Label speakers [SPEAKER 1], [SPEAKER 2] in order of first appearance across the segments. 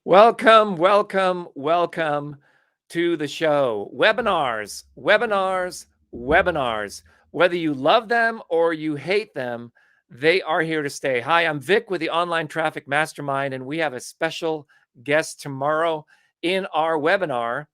[SPEAKER 1] Welcome, welcome, welcome to the show. Webinars, webinars, webinars. Whether you love them or you hate them, they are here to stay. Hi, I'm Vic with the Online Traffic Mastermind, and we have a special guest tomorrow in our webinar.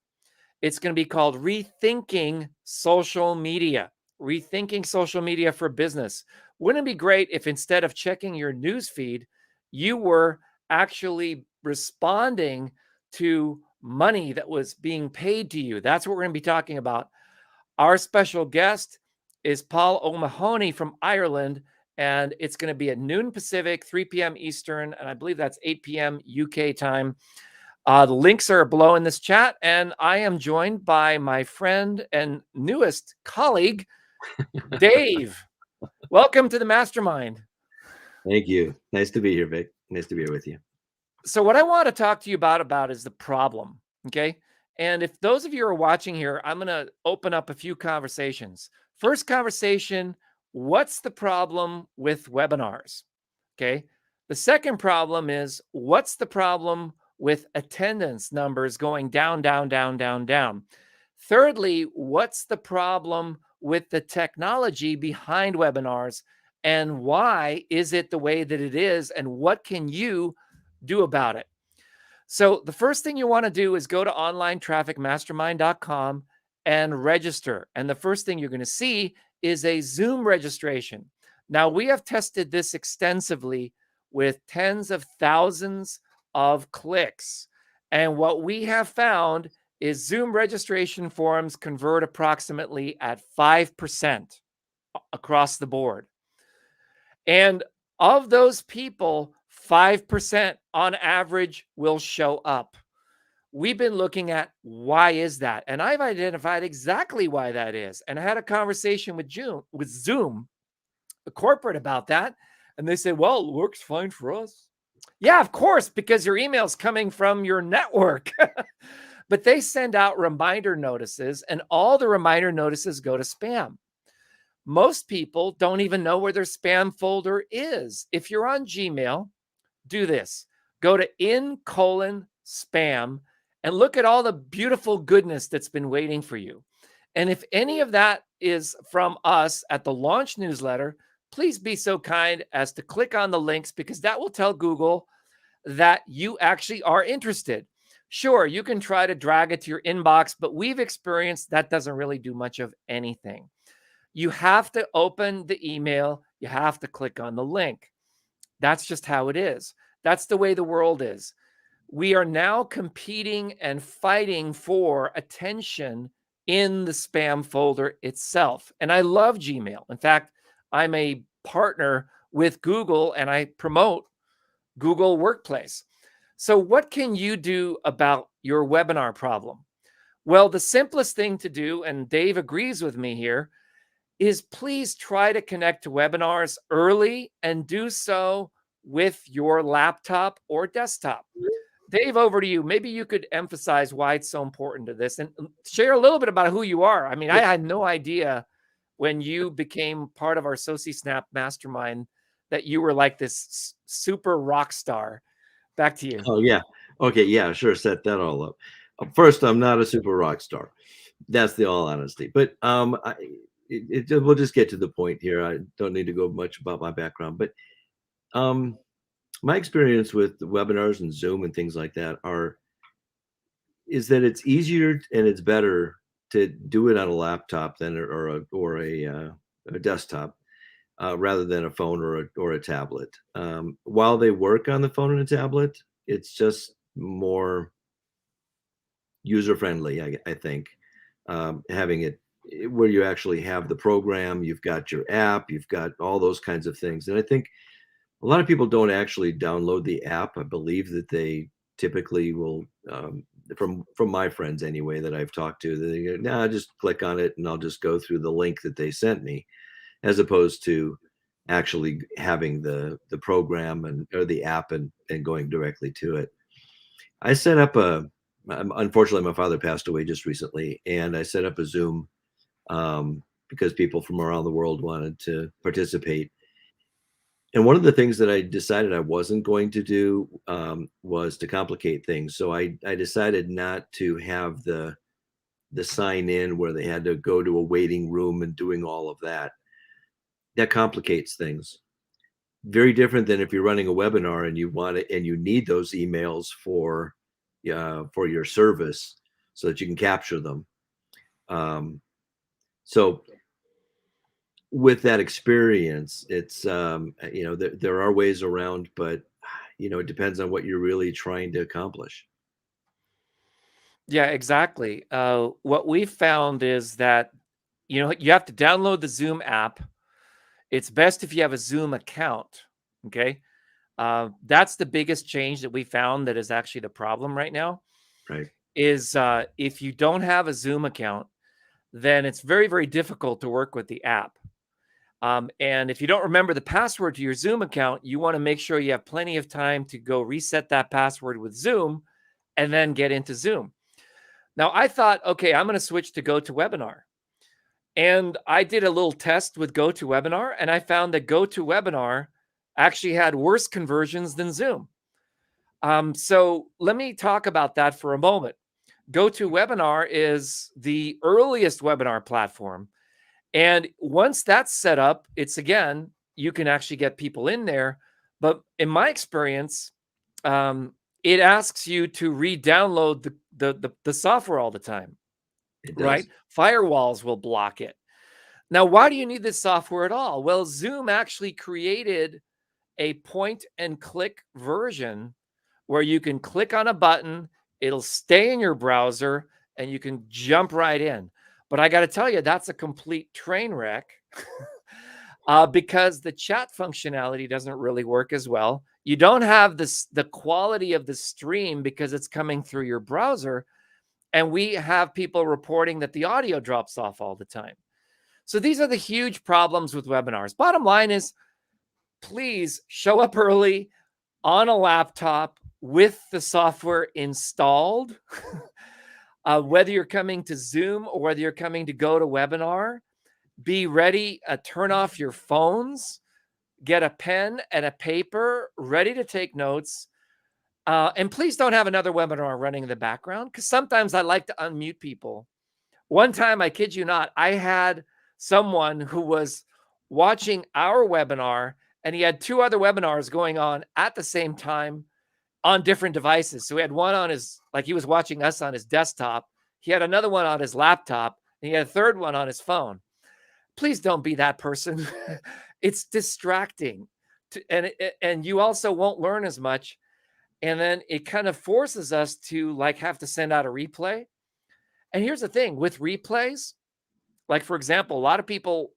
[SPEAKER 1] It's going to be called Rethinking Social Media. Rethinking Social Media for Business. Wouldn't it be great if instead of checking your news feed, you were actually responding to money that was being paid to you? That's what we're going to be talking about. Our special guest is Paul O'Mahony from Ireland, and it's going to be at noon Pacific, 3 p.m. Eastern, and I believe that's 8 p.m. UK time. The links are below in this chat, and I am joined by my friend and newest colleague, Dave. Welcome to the Mastermind.
[SPEAKER 2] Thank you. Nice to be here, Vic. Nice to be here with you.
[SPEAKER 1] So what I want to talk to you about is the problem, okay? And if those of you are watching here, I'm going to open up a few conversations. First conversation, what's the problem with webinars? Okay. The second problem is, what's the problem with attendance numbers going down, down, down, down, down? Thirdly, what's the problem with the technology behind webinars, and why is it the way that it is, and what can you do about it? So the first thing you want to do is go to onlinetrafficmastermind.com and register. And the first thing you're going to see is a Zoom registration. Now, we have tested this extensively with tens of thousands of clicks. And what we have found is Zoom registration forms convert approximately at 5% across the board. And of those people, 5% on average will show up. We've been looking at why is that? And I've identified exactly why that is. And I had a conversation with Zoom, the corporate, about that. And they said, well, it works fine for us. Yeah, of course, because your email's coming from your network. But they send out reminder notices, and all the reminder notices go to spam. Most people don't even know where their spam folder is. If you're on Gmail, do this. Go to in:/spam and look at all the beautiful goodness that's been waiting for you. And if any of that is from us at the launch newsletter, please be so kind as to click on the links, because that will tell Google that you actually are interested. Sure, you can try to drag it to your inbox, but we've experienced that doesn't really do much of anything. You have to open the email. You have to click on the link. That's just how it is. That's the way the world is. We are now competing and fighting for attention in the spam folder itself. And I love Gmail. In fact, I'm a partner with Google, and I promote Google Workplace. So what can you do about your webinar problem? Well, the simplest thing to do, and Dave agrees with me here, is please try to connect to webinars early and do so with your laptop or desktop. Dave, over to you. Maybe you could emphasize why it's so important to this and share a little bit about who you are. I mean, I had no idea when you became part of our SociSnap mastermind that you were like this super rock star. Back to you.
[SPEAKER 2] Oh, yeah. Okay. Yeah, sure. Set that all up. First, I'm not a super rock star. That's the all honesty. But we'll just get to the point here. I don't need to go much about my background. But my experience with webinars and Zoom and things like that is that it's easier and it's better to do it on a laptop than or a desktop rather than a phone or a tablet. While they work on the phone and a tablet, it's just more user friendly, I think, having it where you actually have the program, you've got your app, you've got all those kinds of things. And I think a lot of people don't actually download the app. I believe that they typically will, from my friends anyway that I've talked to, they go, nah, just click on it and I'll just go through the link that they sent me, as opposed to actually having the program or the app and going directly to it. I set up unfortunately, my father passed away just recently, and I set up a Zoom because people from around the world wanted to participate. And one of the things that I decided I wasn't going to do was to complicate things. So I decided not to have the sign in where they had to go to a waiting room and doing all of that. That complicates things. Very different than if you're running a webinar and you want it and you need those emails for your service so that you can capture them. So with that experience, it's there are ways around, but it depends on what you're really trying to accomplish.
[SPEAKER 1] Yeah, exactly. What we found is that, you have to download the Zoom app. It's best if you have a Zoom account. Okay. That's the biggest change that we found that is actually the problem right now
[SPEAKER 2] Right.
[SPEAKER 1] is if you don't have a Zoom account, then it's very, very difficult to work with the app. And if you don't remember the password to your Zoom account, you want to make sure you have plenty of time to go reset that password with Zoom and then get into Zoom. Now, I thought, okay, I'm going to switch to GoToWebinar. And I did a little test with GoToWebinar, and I found that GoToWebinar actually had worse conversions than Zoom. So let me talk about that for a moment. GoToWebinar is the earliest webinar platform. And once that's set up, it's again, you can actually get people in there. But in my experience, it asks you to re-download the software all the time,
[SPEAKER 2] It
[SPEAKER 1] right?
[SPEAKER 2] does.
[SPEAKER 1] Firewalls will block it. Now, why do you need this software at all? Well, Zoom actually created a point and click version where you can click on a button, it'll stay in your browser, and you can jump right in. But I got to tell you, that's a complete train wreck because the chat functionality doesn't really work as well. You don't have the quality of the stream because it's coming through your browser. And we have people reporting that the audio drops off all the time. So these are the huge problems with webinars. Bottom line is, please show up early on a laptop with the software installed. Whether you're coming to Zoom or whether you're coming to GoToWebinar, be ready, turn off your phones, get a pen and a paper, ready to take notes. And please don't have another webinar running in the background because sometimes I like to unmute people. One time, I kid you not, I had someone who was watching our webinar and he had two other webinars going on at the same time on different devices. So he had one on his, like he was watching us on his desktop. He had another one on his laptop and he had a third one on his phone. Please don't be that person. It's distracting. And you also won't learn as much. And then it kind of forces us to like have to send out a replay. And here's the thing with replays, like for example, a lot of people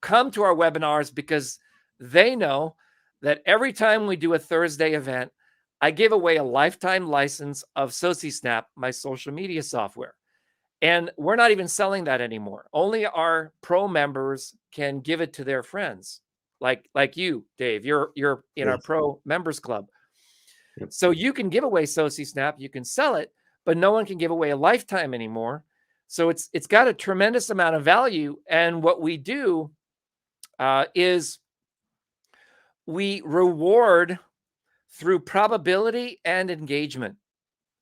[SPEAKER 1] come to our webinars because they know that every time we do a Thursday event, I give away a lifetime license of SociSnap, my social media software. And we're not even selling that anymore. Only our pro members can give it to their friends. Like you, Dave, you're in our
[SPEAKER 2] Yes.
[SPEAKER 1] pro members club.
[SPEAKER 2] Yep.
[SPEAKER 1] So you can give away SociSnap, you can sell it, but no one can give away a lifetime anymore. So it's got a tremendous amount of value. And what we do is we reward through probability and engagement.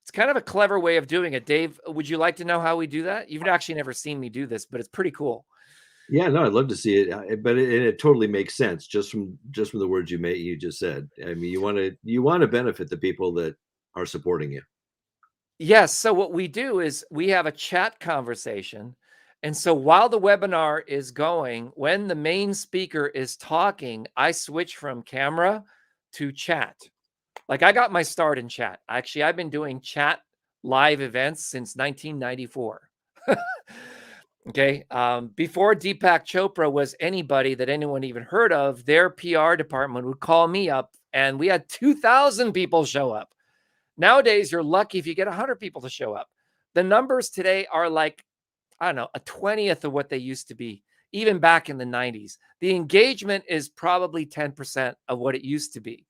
[SPEAKER 1] It's kind of a clever way of doing it. Dave, would you like to know how we do that? You've actually never seen me do this, but it's pretty cool.
[SPEAKER 2] Yeah, no, I'd love to see it, but it totally makes sense just from the words you just said. I mean, you want to benefit the people that are supporting you.
[SPEAKER 1] Yes. So what we do is we have a chat conversation. And so while the webinar is going, when the main speaker is talking, I switch from camera to chat. Like I got my start in chat. Actually, I've been doing chat live events since 1994. Okay. Before Deepak Chopra was anybody that anyone even heard of, their PR department would call me up and we had 2,000 people show up. Nowadays, you're lucky if you get 100 people to show up. The numbers today are like, I don't know, a 20th of what they used to be, even back in the 90s. The engagement is probably 10% of what it used to be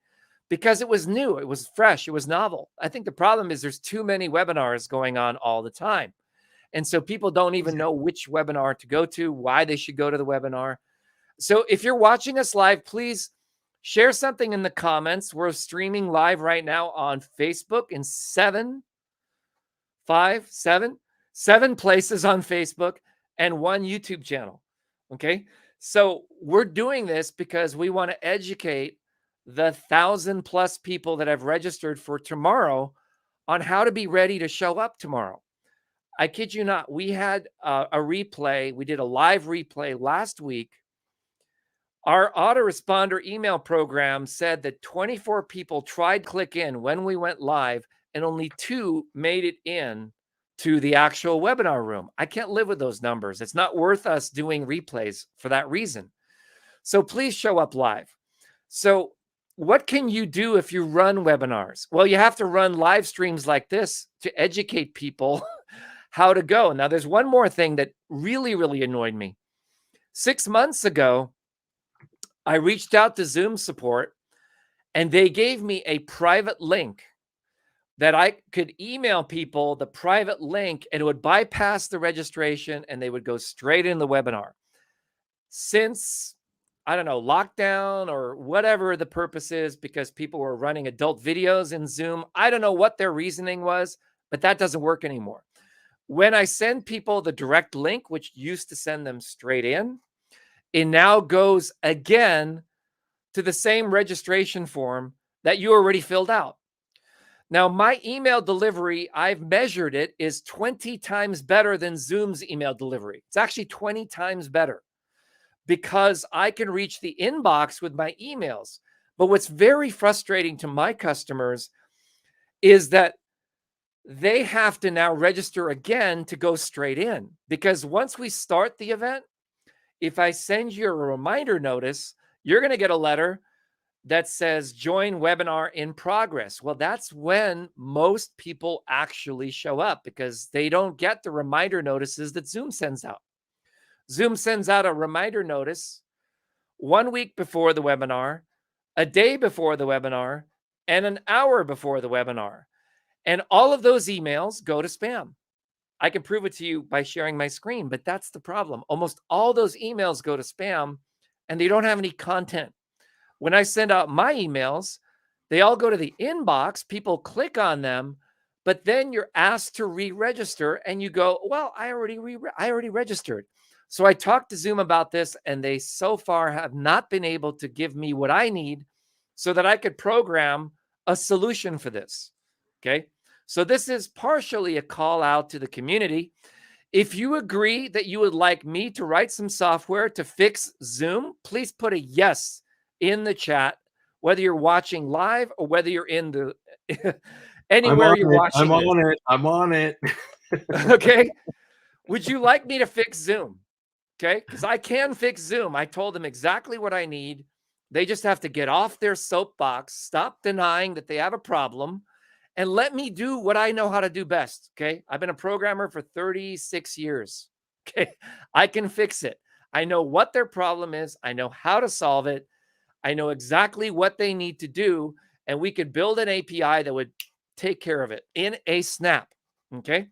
[SPEAKER 1] because it was new, it was fresh, it was novel. I think the problem is there's too many webinars going on all the time. And so people don't even know which webinar to go to, why they should go to the webinar. So if you're watching us live, please share something in the comments. We're streaming live right now on Facebook in seven places on Facebook and one YouTube channel. Okay. So we're doing this because we want to educate the 1,000+ people that have registered for tomorrow on how to be ready to show up tomorrow. I kid you not. We had a replay. We did a live replay last week. Our autoresponder email program said that 24 people tried click in when we went live and only 2 made it in to the actual webinar room. I can't live with those numbers. It's not worth us doing replays for that reason. So please show up live. So what can you do if you run webinars? Well, you have to run live streams like this to educate people how to go. Now, there's one more thing that really, really annoyed me. 6 months ago, I reached out to Zoom support and they gave me a private link that I could email people the private link and it would bypass the registration and they would go straight in the webinar. Since, I don't know, lockdown or whatever the purpose is, because people were running adult videos in Zoom, I don't know what their reasoning was, but that doesn't work anymore. When I send people the direct link, which used to send them straight in, it now goes again to the same registration form that you already filled out. Now, my email delivery, I've measured it, is 20 times better than Zoom's email delivery. It's actually 20 times better because I can reach the inbox with my emails. But what's very frustrating to my customers is that they have to now register again to go straight in, because once we start the event, if I send you a reminder notice, you're going to get a letter that says join webinar in progress. Well, that's when most people actually show up because they don't get the reminder notices that Zoom sends out. Zoom sends out a reminder notice 1 week before the webinar, a day before the webinar, and an hour before the webinar. And all of those emails go to spam. I can prove it to you by sharing my screen, but that's the problem. Almost all those emails go to spam and they don't have any content. When I send out my emails, they all go to the inbox. People click on them, but then you're asked to re-register and you go, well, I already registered. So I talked to Zoom about this and they so far have not been able to give me what I need so that I could program a solution for this. Okay. So this is partially a call out to the community. If you agree that you would like me to write some software to fix Zoom, please put a yes in the chat, whether you're watching live or whether you're in the anywhere you're watching.
[SPEAKER 2] I'm on it.
[SPEAKER 1] Okay. Would you like me to fix Zoom? Okay. Because I can fix Zoom. I told them exactly what I need. They just have to get off their soapbox, stop denying that they have a problem, and let me do what I know how to do best. Okay. I've been a programmer for 36 years. Okay. I can fix it. I know what their problem is. I know how to solve it. I know exactly what they need to do. And we could build an API that would take care of it in a snap. Okay.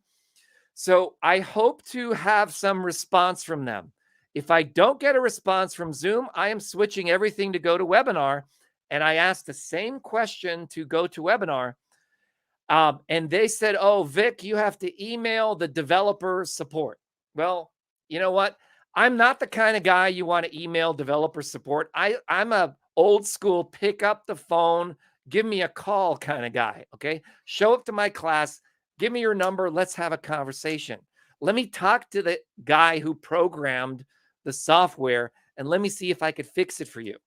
[SPEAKER 1] So I hope to have some response from them. If I don't get a response from Zoom, I am switching everything to go to webinar. And I asked the same question to go to webinar. And they said, oh, Vic, you have to email the developer support. Well, you know what? I'm not the kind of guy you want to email developer support. I'm a old school, pick up the phone, give me a call kind of guy. Okay. Show up to my class, give me your number. Let's have a conversation. Let me talk to the guy who programmed the software and let me see if I could fix it for you.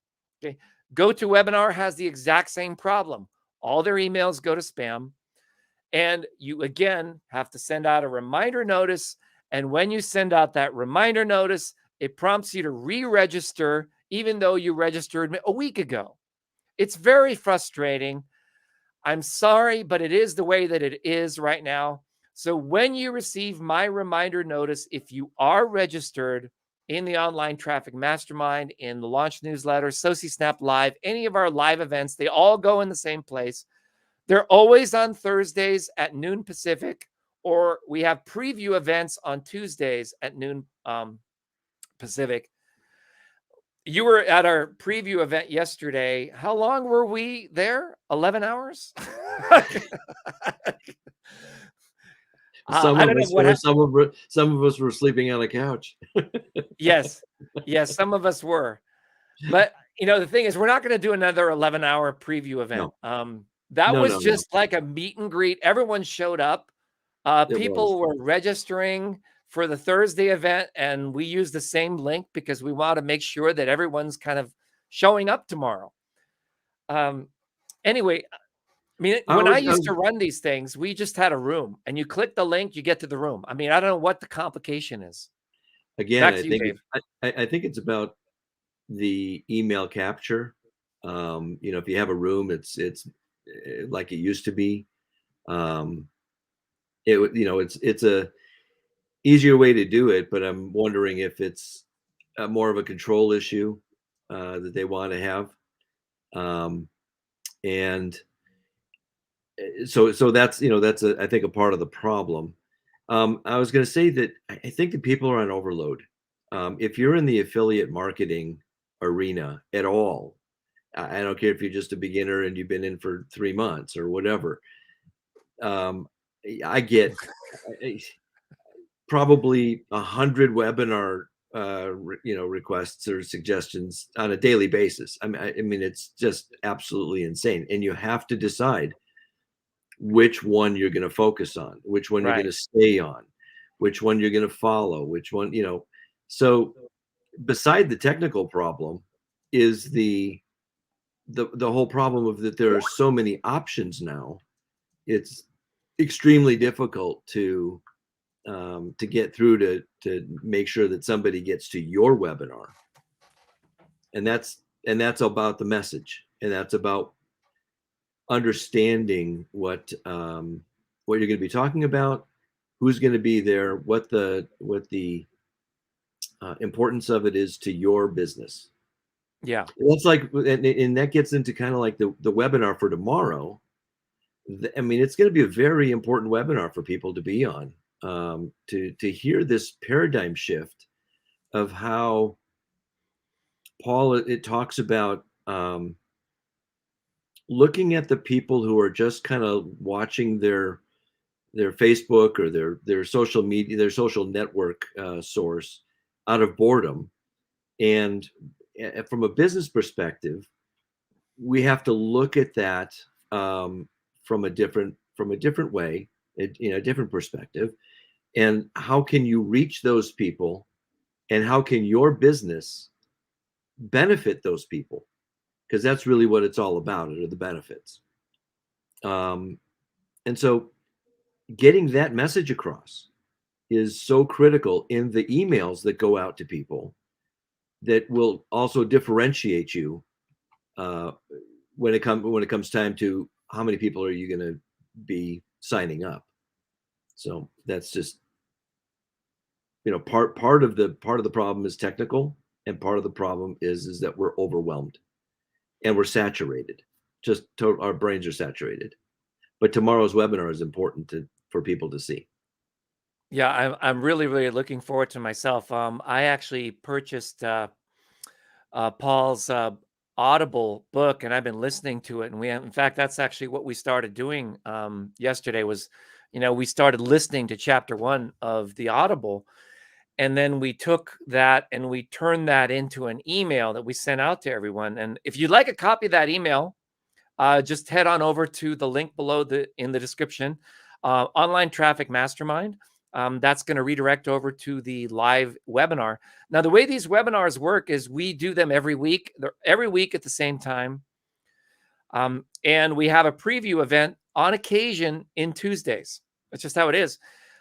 [SPEAKER 1] Okay. GoToWebinar has the exact same problem. All their emails go to spam. And you, again, have to send out a reminder notice. And when you send out that reminder notice, it prompts you to re-register, even though you registered a week ago. It's very frustrating. I'm sorry, but it is the way that it is right now. So when you receive my reminder notice, if you are registered in the Online Traffic Mastermind, in the Launch Newsletter, SociSnap Live, any of our live events, they all go in the same place. They're always on Thursdays at noon Pacific, or we have preview events on Tuesdays at noon Pacific. You were at our preview event yesterday. How long were we there? 11 hours?
[SPEAKER 2] Some
[SPEAKER 1] I
[SPEAKER 2] of
[SPEAKER 1] don't know
[SPEAKER 2] us
[SPEAKER 1] what
[SPEAKER 2] were, some of us were sleeping on a couch.
[SPEAKER 1] Yes. Yes, some of us were. But, the thing is we're not gonna do another 11-hour preview event.
[SPEAKER 2] No,
[SPEAKER 1] That
[SPEAKER 2] no,
[SPEAKER 1] was
[SPEAKER 2] no, no.
[SPEAKER 1] just like a meet and greet. Everyone showed up.
[SPEAKER 2] It was.
[SPEAKER 1] People were registering for the Thursday event, and we used the same link because we want to make sure that everyone's kind of showing up tomorrow. Anyway, I mean,
[SPEAKER 2] I
[SPEAKER 1] when I
[SPEAKER 2] was, I
[SPEAKER 1] used
[SPEAKER 2] was
[SPEAKER 1] to run these things, we just had a room, and you click the link, you get to the room. I mean, I don't know what the complication is.
[SPEAKER 2] again.
[SPEAKER 1] Back
[SPEAKER 2] I
[SPEAKER 1] to you,
[SPEAKER 2] think
[SPEAKER 1] Dave.
[SPEAKER 2] I think it's about the email capture. If you have a room, it's like it used to be. Um, it's a easier way to do it, but I'm wondering if it's more of a control issue that they want to have. Um, and so that's I think a part of the problem. I was going to say that I think that people are on overload. If you're in the affiliate marketing arena at all, I don't care if you're just a beginner and you've been in for 3 months or whatever. um, I get probably 100 webinar requests or suggestions on a daily basis. I mean it's just absolutely insane, and you have to decide which one you're going to focus on, which one you're going
[SPEAKER 1] Right.
[SPEAKER 2] to stay on, which one you're going to follow, which one. So beside the technical problem is the whole problem of that there are so many options now. It's extremely difficult to get through to make sure that somebody gets to your webinar, and that's about the message, and that's about understanding what you're going to be talking about, who's going to be there, what the importance of it is to your business.
[SPEAKER 1] Yeah.
[SPEAKER 2] That's like, and that gets into kind of like the webinar for tomorrow. I mean, it's going to be a very important webinar for people to be on, to hear this paradigm shift of how Paul it talks about looking at the people who are just kind of watching their Facebook or their social media, their social network source out of boredom. And from a business perspective, we have to look at that from a different way, a different perspective. And how can you reach those people, and how can your business benefit those people? Because that's really what it's all about, are the benefits. And so getting that message across is so critical in the emails that go out to people, that will also differentiate you uh, when it comes time to how many people are you going to be signing up. So that's just part of the problem is technical, and part of the problem is that we're overwhelmed and we're saturated. Our brains are saturated. But tomorrow's webinar is important for people to see.
[SPEAKER 1] Yeah, I'm really, really looking forward to myself. I actually purchased Paul's Audible book, and I've been listening to it. And in fact, that's actually what we started doing yesterday. We started listening to chapter 1 of the Audible, and then we took that and we turned that into an email that we sent out to everyone. And if you'd like a copy of that email, just head on over to the link below in the description. Online Traffic Mastermind. That's going to redirect over to the live webinar. Now, the way these webinars work is we do them every week. They're every week at the same time. And we have a preview event on occasion in Tuesdays. That's just how it is.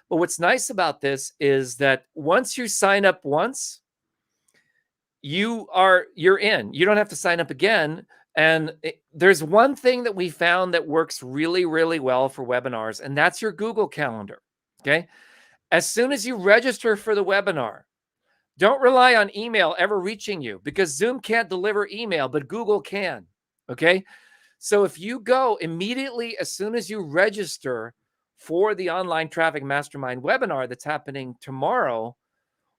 [SPEAKER 1] But what's nice about this is that once you sign up once, you're in. You don't have to sign up again. And there's one thing that we found that works really, really well for webinars, and that's your Google Calendar. Okay. As soon as you register for the webinar, don't rely on email ever reaching you, because Zoom can't deliver email, but Google can. Okay. So if you go immediately, as soon as you register for the Online Traffic Mastermind webinar that's happening tomorrow,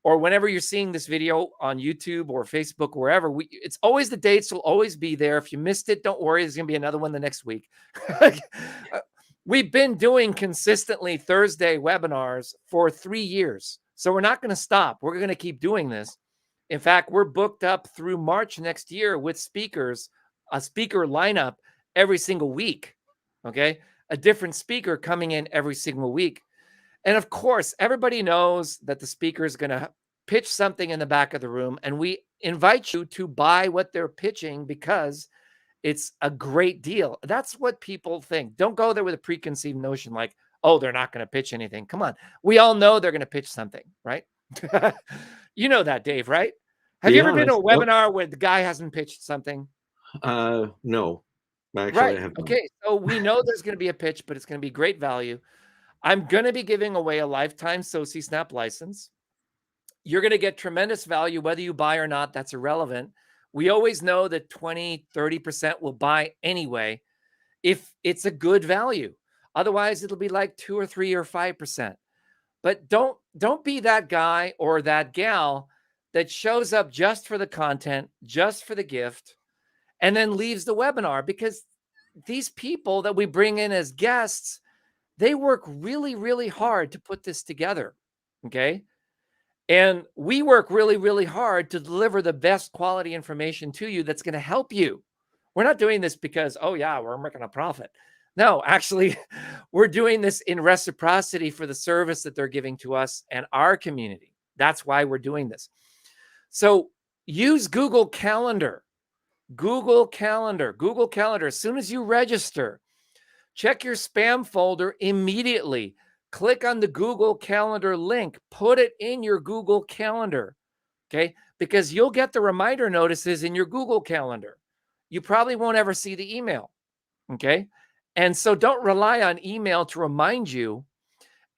[SPEAKER 1] or whenever you're seeing this video on YouTube or Facebook, wherever, it's always, the dates will always be there. If you missed it, don't worry. There's going to be another one the next week. We've been doing consistently Thursday webinars for 3 years. So we're not going to stop. We're going to keep doing this. In fact, we're booked up through March next year with speakers, a speaker lineup every single week. Okay. A different speaker coming in every single week. And of course, everybody knows that the speaker is going to pitch something in the back of the room, and we invite you to buy what they're pitching because it's a great deal. That's what people think. Don't go there with a preconceived notion like, oh, they're not going to pitch anything. Come on. We all know they're going to pitch something, right? You know that, Dave, right? Have you ever been to a webinar where the guy hasn't pitched something?
[SPEAKER 2] No. Actually,
[SPEAKER 1] right.
[SPEAKER 2] I have not.
[SPEAKER 1] Okay. So we know there's going to be a pitch, but it's going to be great value. I'm going to be giving away a lifetime SoCSnap license. You're going to get tremendous value, whether you buy or not. That's irrelevant. We always know that 20, 30% will buy anyway if it's a good value. Otherwise, it'll be like 2 or 3 or 5%. But don't be that guy or that gal that shows up just for the content, just for the gift, and then leaves the webinar, because these people that we bring in as guests, they work really, really hard to put this together, okay? And we work really, really hard to deliver the best quality information to you that's going to help you. We're not doing this because, oh yeah, we're making a profit. No, actually, we're doing this in reciprocity for the service that they're giving to us and our community. That's why we're doing this. So use Google Calendar. Google Calendar. Google Calendar. As soon as you register, check your spam folder immediately. Click on the Google Calendar link. Put it in your Google Calendar, okay? Because you'll get the reminder notices in your Google Calendar. You probably won't ever see the email, okay? And so don't rely on email to remind you.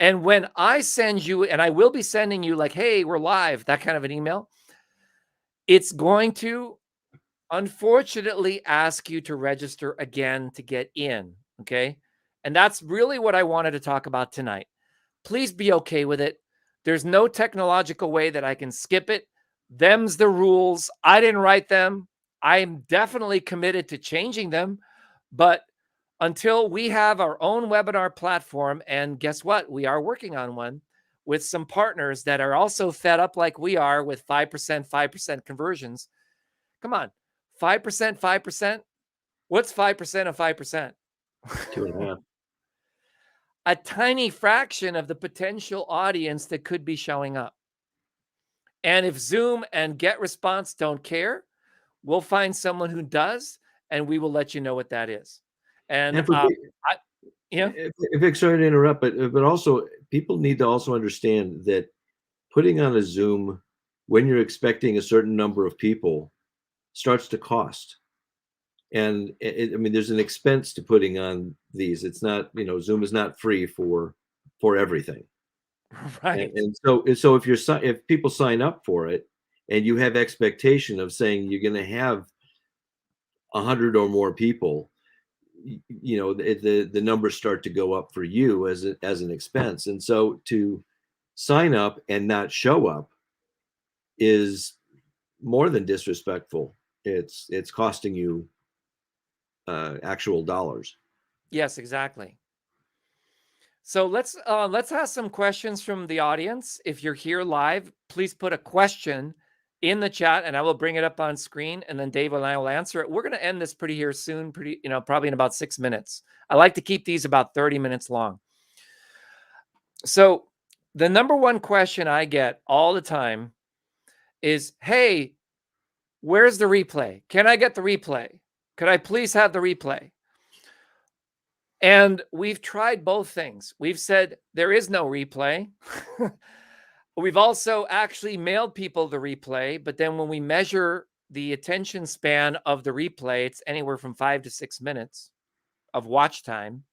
[SPEAKER 1] And when I send you, and I will be sending you like, hey, we're live, that kind of an email, it's going to unfortunately ask you to register again to get in, okay? And that's really what I wanted to talk about tonight. Please be okay with it. There's no technological way that I can skip it. Them's the rules. I didn't write them. I'm definitely committed to changing them. But until we have our own webinar platform, and guess what? We are working on one with some partners that are also fed up like we are with 5% conversions. Come on. 5%, 5%. What's 5% of 5%?
[SPEAKER 2] 2.5.
[SPEAKER 1] A tiny fraction of the potential audience that could be showing up. And if Zoom and GetResponse don't care, we'll find someone who does, and we will let you know what that is. And
[SPEAKER 2] Vic, sorry to interrupt, but also people need to also understand that putting on a Zoom when you're expecting a certain number of people starts to cost. And I mean, there's an expense to putting on these. It's not, Zoom is not free for everything.
[SPEAKER 1] Right.
[SPEAKER 2] And so if people sign up for it and you have expectation of saying you're going to have 100 or more people, the numbers start to go up for you as an expense. And so to sign up and not show up is more than disrespectful. It's costing you actual dollars.
[SPEAKER 1] Yes, exactly. So let's ask some questions from the audience. If you're here live, please put a question in the chat and I will bring it up on screen, and then Dave and I will answer it. We're going to end this pretty here soon, probably in about 6 minutes. I like to keep these about 30 minutes long. So the number one question I get all the time is, hey, where's the replay? Can I get the replay? Could I please have the replay? And we've tried both things. We've said there is no replay. We've also actually mailed people the replay, but then when we measure the attention span of the replay, it's anywhere from 5 to 6 minutes of watch time.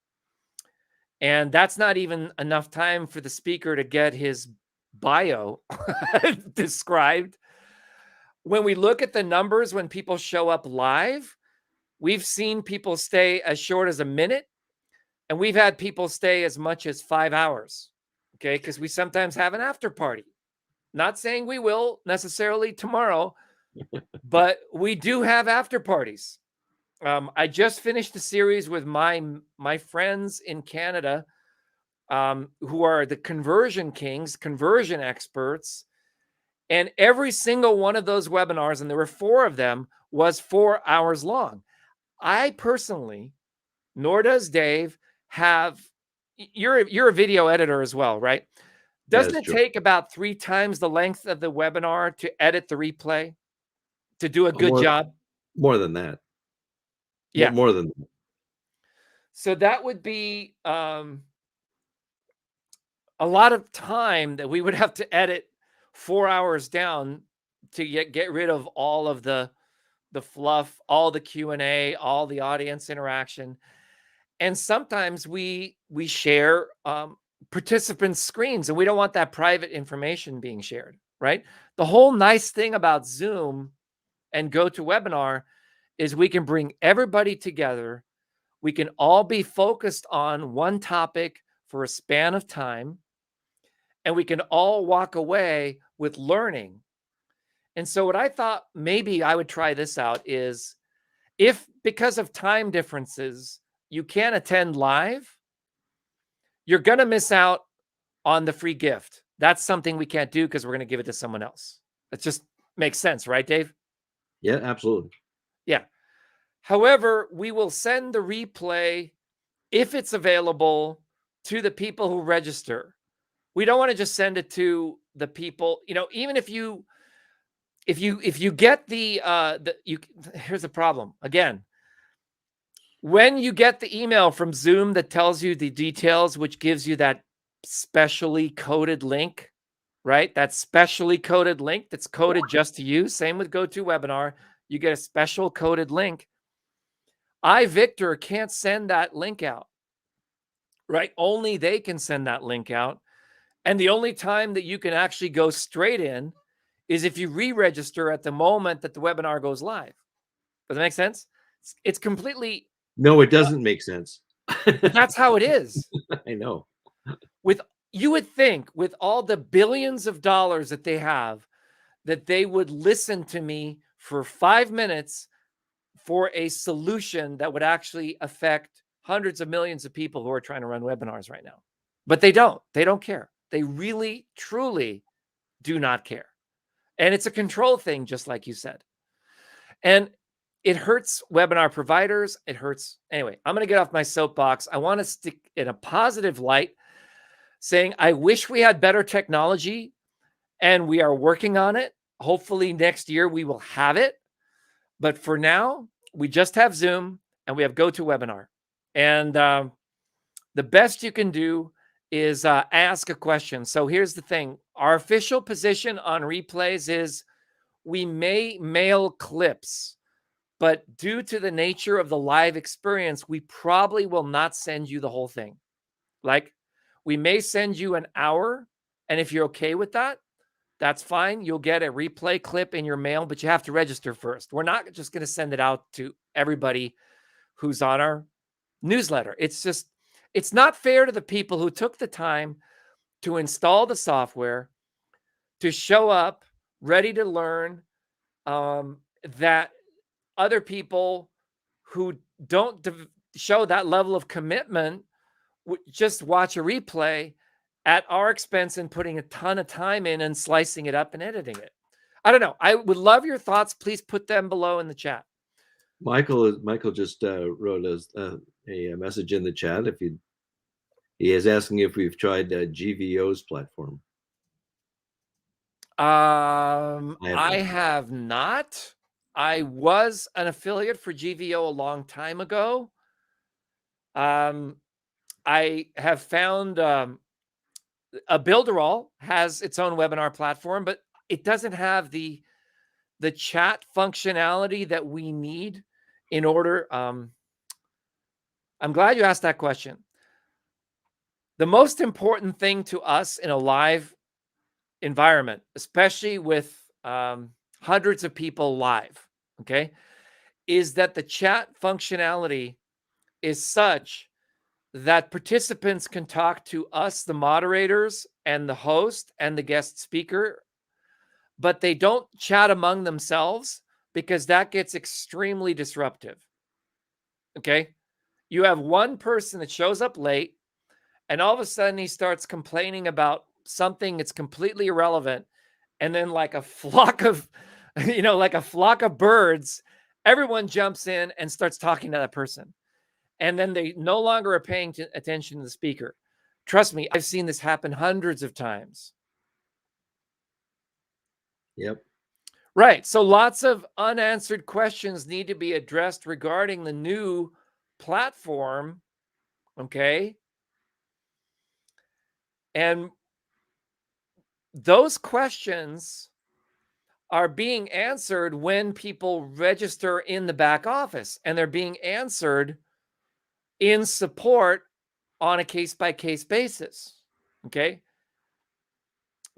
[SPEAKER 1] And that's not even enough time for the speaker to get his bio described. When we look at the numbers, when people show up live, we've seen people stay as short as a minute. And we've had people stay as much as 5 hours, okay? Because we sometimes have an after party. Not saying we will necessarily tomorrow, but we do have after parties. I just finished a series with my friends in Canada, who are the conversion kings, conversion experts, and every single one of those webinars, and there were 4 of them, was 4 hours long. I personally, nor does Dave, have you're a video editor as well, right?
[SPEAKER 2] That
[SPEAKER 1] Doesn't
[SPEAKER 2] is
[SPEAKER 1] it
[SPEAKER 2] true.
[SPEAKER 1] take about 3 times the length of the webinar to edit the replay to do a
[SPEAKER 2] Oh,
[SPEAKER 1] good job?
[SPEAKER 2] more than that.
[SPEAKER 1] Yeah.
[SPEAKER 2] More than that.
[SPEAKER 1] So that would be a lot of time that we would have to edit 4 hours down to get rid of all of the fluff, all the Q&A, all the audience interaction. And sometimes we share participants' screens, and we don't want that private information being shared, right? The whole nice thing about Zoom and GoToWebinar is we can bring everybody together. We can all be focused on one topic for a span of time, and we can all walk away with learning. And so what I thought maybe I would try this out is, if because of time differences you can't attend live, you're going to miss out on the free gift. That's something we can't do because we're going to give it to someone else. That just makes sense, right, Dave?
[SPEAKER 2] Yeah, absolutely.
[SPEAKER 1] Yeah. However, we will send the replay, if it's available, to the people who register. We don't want to just send it to the people, even if you get here's the problem. Again, when you get the email from Zoom that tells you the details, which gives you that specially coded link, right? That specially coded link that's coded just to you. Same with GoToWebinar. You get a special coded link. I, Victor, can't send that link out, right? Only they can send that link out. And the only time that you can actually go straight in is if you re-register at the moment that the webinar goes live. Does that make sense? It's completely,
[SPEAKER 2] No, it doesn't make sense.
[SPEAKER 1] but that's how it is.
[SPEAKER 2] I know.
[SPEAKER 1] You would think with all the billions of dollars that they have, that they would listen to me for 5 minutes for a solution that would actually affect hundreds of millions of people who are trying to run webinars right now. But they don't. They don't care. They really, truly do not care. And it's a control thing, just like you said. And it hurts webinar providers. It hurts. Anyway, I'm going to get off my soapbox. I want to stick in a positive light, saying I wish we had better technology, and we are working on it. Hopefully next year we will have it. But for now, we just have Zoom and we have GoToWebinar. And the best you can do is ask a question. So here's the thing. Our official position on replays is we may mail clips, but due to the nature of the live experience, we probably will not send you the whole thing. Like, we may send you an hour, and if you're okay with that, that's fine. You'll get a replay clip in your mail, but you have to register first. We're not just going to send it out to everybody who's on our newsletter. It's not fair to the people who took the time to install the software, to show up ready to learn, that other people who don't show that level of commitment just watch a replay at our expense and putting a ton of time in and slicing it up and editing it. I don't know. I would love your thoughts. Please put them below in the chat.
[SPEAKER 2] Michael just wrote a message in the chat. He is asking if we've tried GVO's platform.
[SPEAKER 1] I have not. I was an affiliate for GVO a long time ago. I have found a Builderall has its own webinar platform, but it doesn't have the chat functionality that we need in order. I'm glad you asked that question. The most important thing to us in a live environment, especially with hundreds of people live, okay, is that the chat functionality is such that participants can talk to us, the moderators, and the host and the guest speaker, but they don't chat among themselves because that gets extremely disruptive. Okay. You have one person that shows up late, and all of a sudden he starts complaining about something that's completely irrelevant. And then, like a flock of, like a flock of birds, everyone jumps in and starts talking to that person. And then they no longer are paying attention to the speaker. Trust me, I've seen this happen hundreds of times.
[SPEAKER 2] Yep.
[SPEAKER 1] Right. So lots of unanswered questions need to be addressed regarding the new platform. Okay. And those questions are being answered when people register in the back office, and they're being answered in support on a case by case basis. Okay.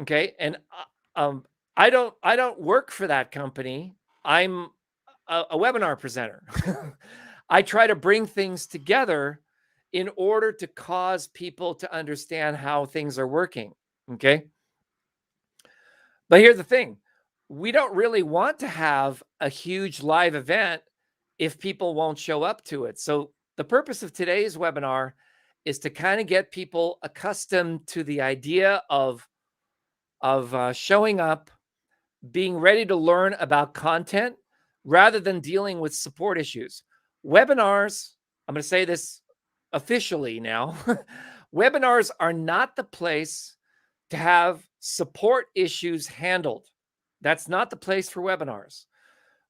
[SPEAKER 1] Okay. And I don't work for that company. I'm a webinar presenter. I try to bring things together in order to cause people to understand how things are working. Okay. But here's the thing, we don't really want to have a huge live event if people won't show up to it. So the purpose of today's webinar is to kind of get people accustomed to the idea of showing up, being ready to learn about content rather than dealing with support issues. Webinars, I'm going to say this officially now, webinars are not the place to have support issues handled. That's not the place for webinars.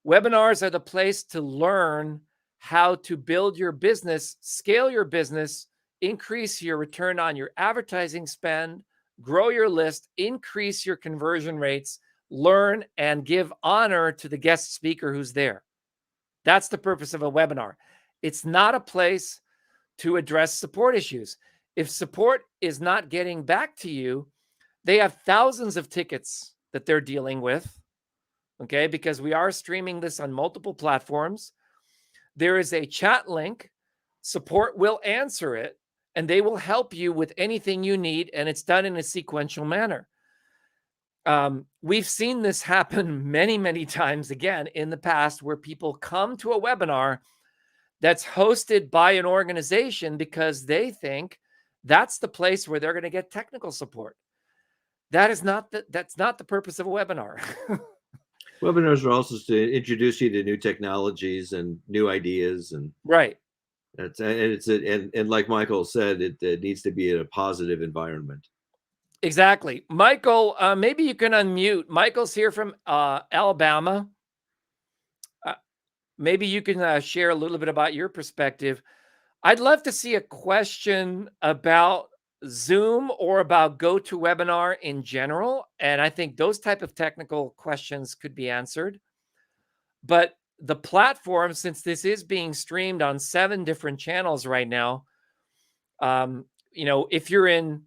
[SPEAKER 1] Webinars are the place to learn how to build your business, scale your business, increase your return on your advertising spend, grow your list, increase your conversion rates, learn and give honor to the guest speaker who's there. That's the purpose of a webinar. It's not a place to address support issues. If support is not getting back to you, they have thousands of tickets that they're dealing with, okay, because we are streaming this on multiple platforms. There is a chat link. Support will answer it, and they will help you with anything you need, and it's done in a sequential manner. We've seen this happen many, many times again in the past, where people come to a webinar that's hosted by an organization because they think that's the place where they're going to get technical support. That's not the purpose of a webinar.
[SPEAKER 2] Webinars are also to introduce you to new technologies and new ideas, and
[SPEAKER 1] Right.
[SPEAKER 2] and like Michael said, it needs to be in a positive environment.
[SPEAKER 1] Exactly. Michael, maybe you can unmute. Michael's here from Alabama. Maybe you can share a little bit about your perspective. I'd love to see a question about Zoom or about GoToWebinar in general. And I think those type of technical questions could be answered. But the platform, since this is being streamed on 7 different channels right now, if you're in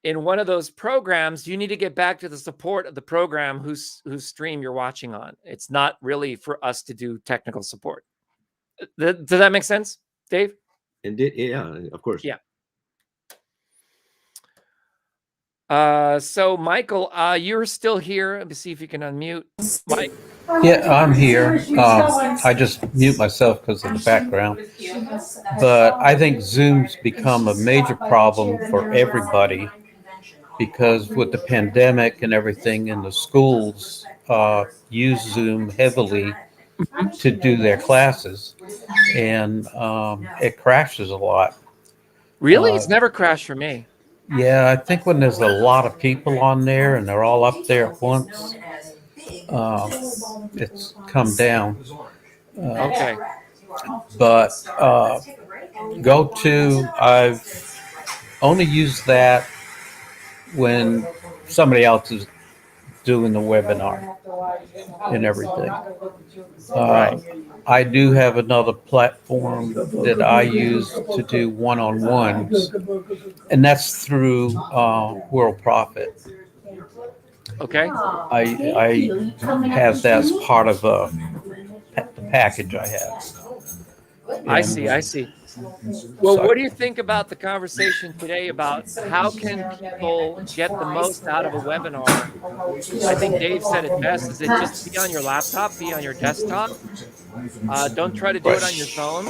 [SPEAKER 1] one of those programs, you need to get back to the support of the program whose stream you're watching on. It's not really for us to do technical support. Does that make sense, Dave?
[SPEAKER 2] And yeah, of course.
[SPEAKER 1] Yeah. So Michael, you're still here. Let me see if you can unmute. Mike.
[SPEAKER 3] Yeah, I'm here. I just mute myself because of the background. But I think Zoom's become a major problem for everybody because with the pandemic and everything in the schools, use Zoom heavily to do their classes, and it crashes a lot.
[SPEAKER 1] Really? It's never crashed for me.
[SPEAKER 3] Yeah, I think when there's a lot of people on there and they're all up there at once, it's come down.
[SPEAKER 1] Okay.
[SPEAKER 3] But I've only used that when somebody else is doing the webinar and everything.
[SPEAKER 1] Right.
[SPEAKER 3] I do have another platform that I use to do one-on-ones, and that's through World Profit.
[SPEAKER 1] Okay.
[SPEAKER 3] I have that as part of the package I have.
[SPEAKER 1] I see. Well,
[SPEAKER 3] So,
[SPEAKER 1] what do you think about the conversation today about how can people get the most out of a webinar? I think Dave said it best. Is it just be on your laptop, be on your desktop? Don't try to do it on your
[SPEAKER 3] right.
[SPEAKER 1] phone.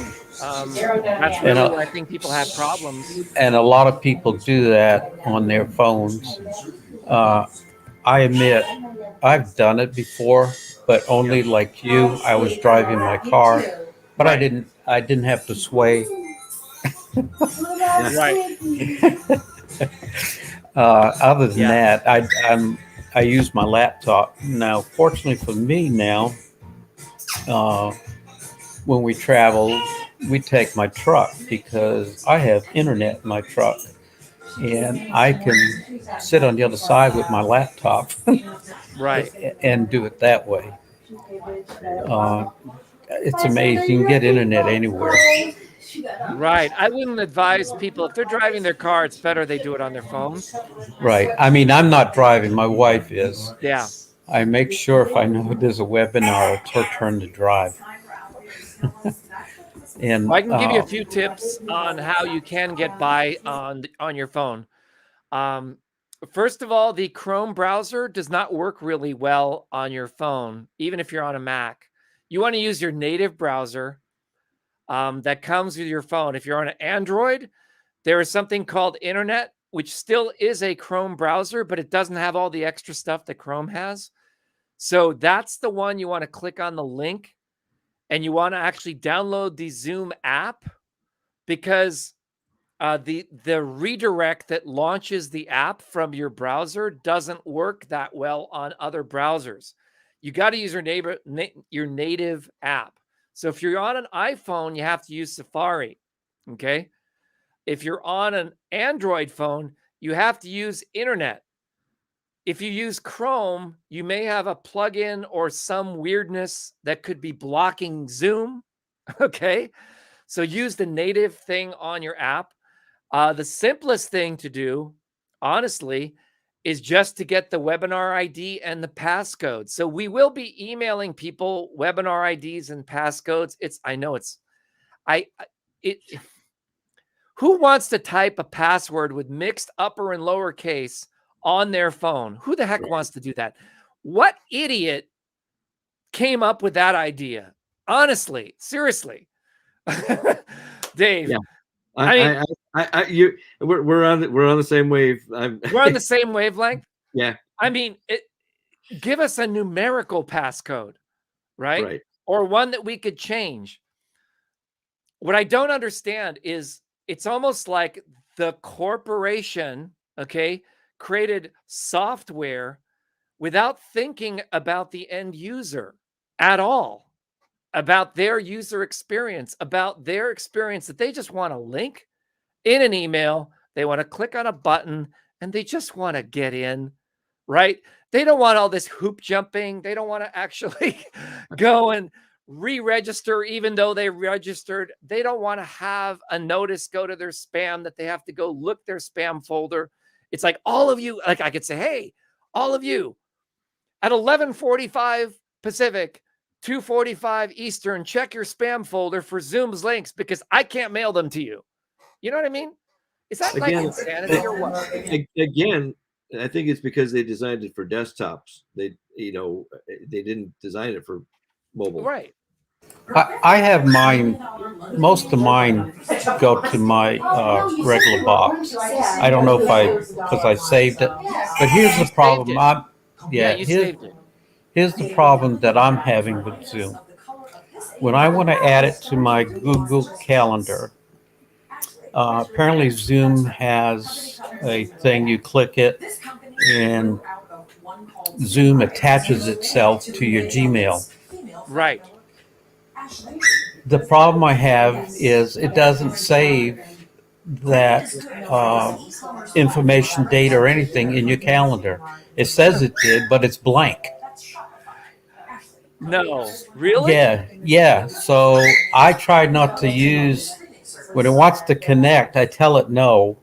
[SPEAKER 1] That's
[SPEAKER 3] And
[SPEAKER 1] really where I think people have problems.
[SPEAKER 3] a lot of people do that on their phones. Uh, I admit I've done it before, but
[SPEAKER 1] Yeah.
[SPEAKER 3] only like you. I was driving my car, but I
[SPEAKER 1] Right.
[SPEAKER 3] didn't. I didn't have to sway.
[SPEAKER 2] Yeah.
[SPEAKER 1] Right.
[SPEAKER 3] Other than
[SPEAKER 1] Yeah.
[SPEAKER 3] that, I use my laptop now. Fortunately for me now, uh, when we travel, we take my truck because I have internet in my truck, and I can sit on the other side with my laptop
[SPEAKER 1] Right.
[SPEAKER 3] and do it that way. Uh, it's amazing. You can get internet anywhere.
[SPEAKER 1] Right. I wouldn't advise people if they're driving their car, it's better they do it on their phones.
[SPEAKER 3] Right. I mean, I'm not driving. My wife is.
[SPEAKER 1] Yeah.
[SPEAKER 3] I make sure if I know there's a webinar, it's her turn to drive. And
[SPEAKER 1] Well, I can give you a few tips on how you can get by on your phone. Um, First of all, the Chrome browser does not work really well on your phone, even if you're on a Mac. You want to use your native browser that comes with your phone. If you're on an Android, there is something called Internet, which still is a Chrome browser, but it doesn't have all the extra stuff that Chrome has. So that's the one you want to click on the link, and you want to actually download the Zoom app, because the redirect that launches the app from your browser doesn't work that well on other browsers. You got to use your native app. So if you're on an iPhone, you have to use Safari. Okay. If you're on an Android phone, you have to use Internet. If you use Chrome, you may have a plugin or some weirdness that could be blocking Zoom. Okay. So use the native thing on your app. The simplest thing to do, honestly, is just to get the webinar ID and the passcode. So we will be emailing people webinar IDs and passcodes. I know it's, I, it, who wants to type a password with mixed upper and lower case on their phone? Who the heck wants to do that? What idiot came up with that idea? Honestly, seriously. Dave,
[SPEAKER 2] Yeah.
[SPEAKER 1] I mean,
[SPEAKER 2] we're on the same wave.
[SPEAKER 1] we're on the same wavelength.
[SPEAKER 2] Yeah.
[SPEAKER 1] I mean, give us a numerical passcode, right?
[SPEAKER 2] Right.
[SPEAKER 1] Or one that we could change. What I don't understand is it's almost like the corporation, okay, created software without thinking about the end user at all, about their user experience, that they just want a link in an email. They want to click on a button and they just want to get in, right? They don't want all this hoop jumping. They don't want to actually go and re-register, even though they registered. They don't want to have a notice go to their spam that they have to go look their spam folder. It's like all of you, like I could say, hey, all of you at 11:45 Pacific, 2:45 Eastern, check your spam folder for Zoom's links because I can't mail them to you. You know what I mean? Is that like
[SPEAKER 2] Again,
[SPEAKER 1] insanity or what?
[SPEAKER 2] again, I think it's because they designed it for desktops. They didn't design it for mobile.
[SPEAKER 1] Right.
[SPEAKER 3] I have mine. Most of mine go to my regular box. I don't know because I saved it. But here's the problem.
[SPEAKER 1] Yeah, you saved it.
[SPEAKER 3] Here's the problem that I'm having with Zoom. When I want to add it to my Google Calendar, apparently Zoom has a thing. You click it, and Zoom attaches itself to your Gmail.
[SPEAKER 1] Right.
[SPEAKER 3] The problem I have is it doesn't save that information, date, or anything in your calendar. It says it did, but it's blank.
[SPEAKER 1] No, really?
[SPEAKER 3] Yeah. So I try not to use, when it wants to connect, I tell it no,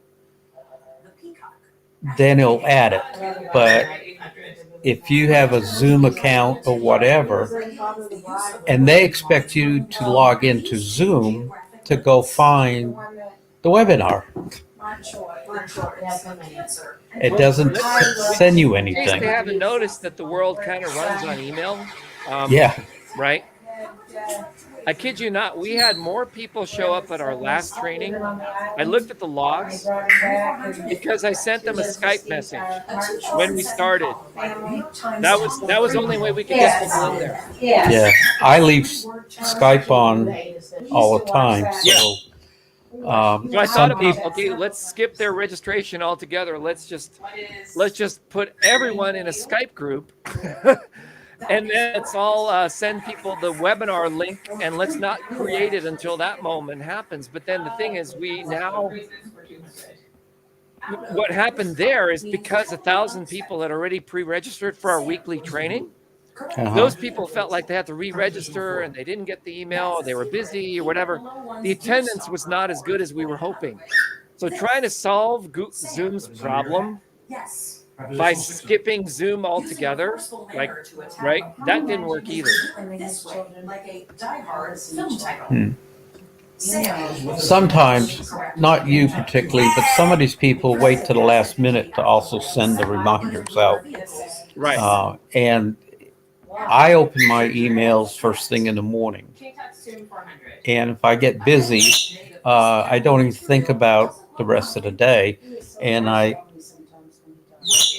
[SPEAKER 3] then it'll add it. But if you have a Zoom account or whatever, and they expect you to log into Zoom, to go find the webinar. It doesn't send you
[SPEAKER 1] In case
[SPEAKER 3] anything.
[SPEAKER 1] they haven't noticed that the world kind of runs on email.
[SPEAKER 3] Yeah.
[SPEAKER 1] Right. I kid you not. We had more people show up at our last training. I looked at the logs because I sent them a Skype message when we started. That was the only way we could get people in there.
[SPEAKER 3] Yeah. I leave Skype on all the time. So,
[SPEAKER 1] So I thought about, okay, let's skip their registration altogether. Let's just put everyone in a Skype group. And then let's all send people the webinar link, and let's not create it until that moment happens. But then the thing is, what happened there is because 1,000 people had already pre-registered for our weekly training. Those people felt like they had to re-register and they didn't get the email, or they were busy or whatever. The attendance was not as good as we were hoping. So trying to solve Zoom's problem by skipping Zoom altogether, like, right? That didn't work either.
[SPEAKER 3] Sometimes, not you particularly, but some of these people wait to the last minute to also send the reminders out.
[SPEAKER 1] Right.
[SPEAKER 3] And I open my emails first thing in the morning. And if I get busy, I don't even think about the rest of the day. And I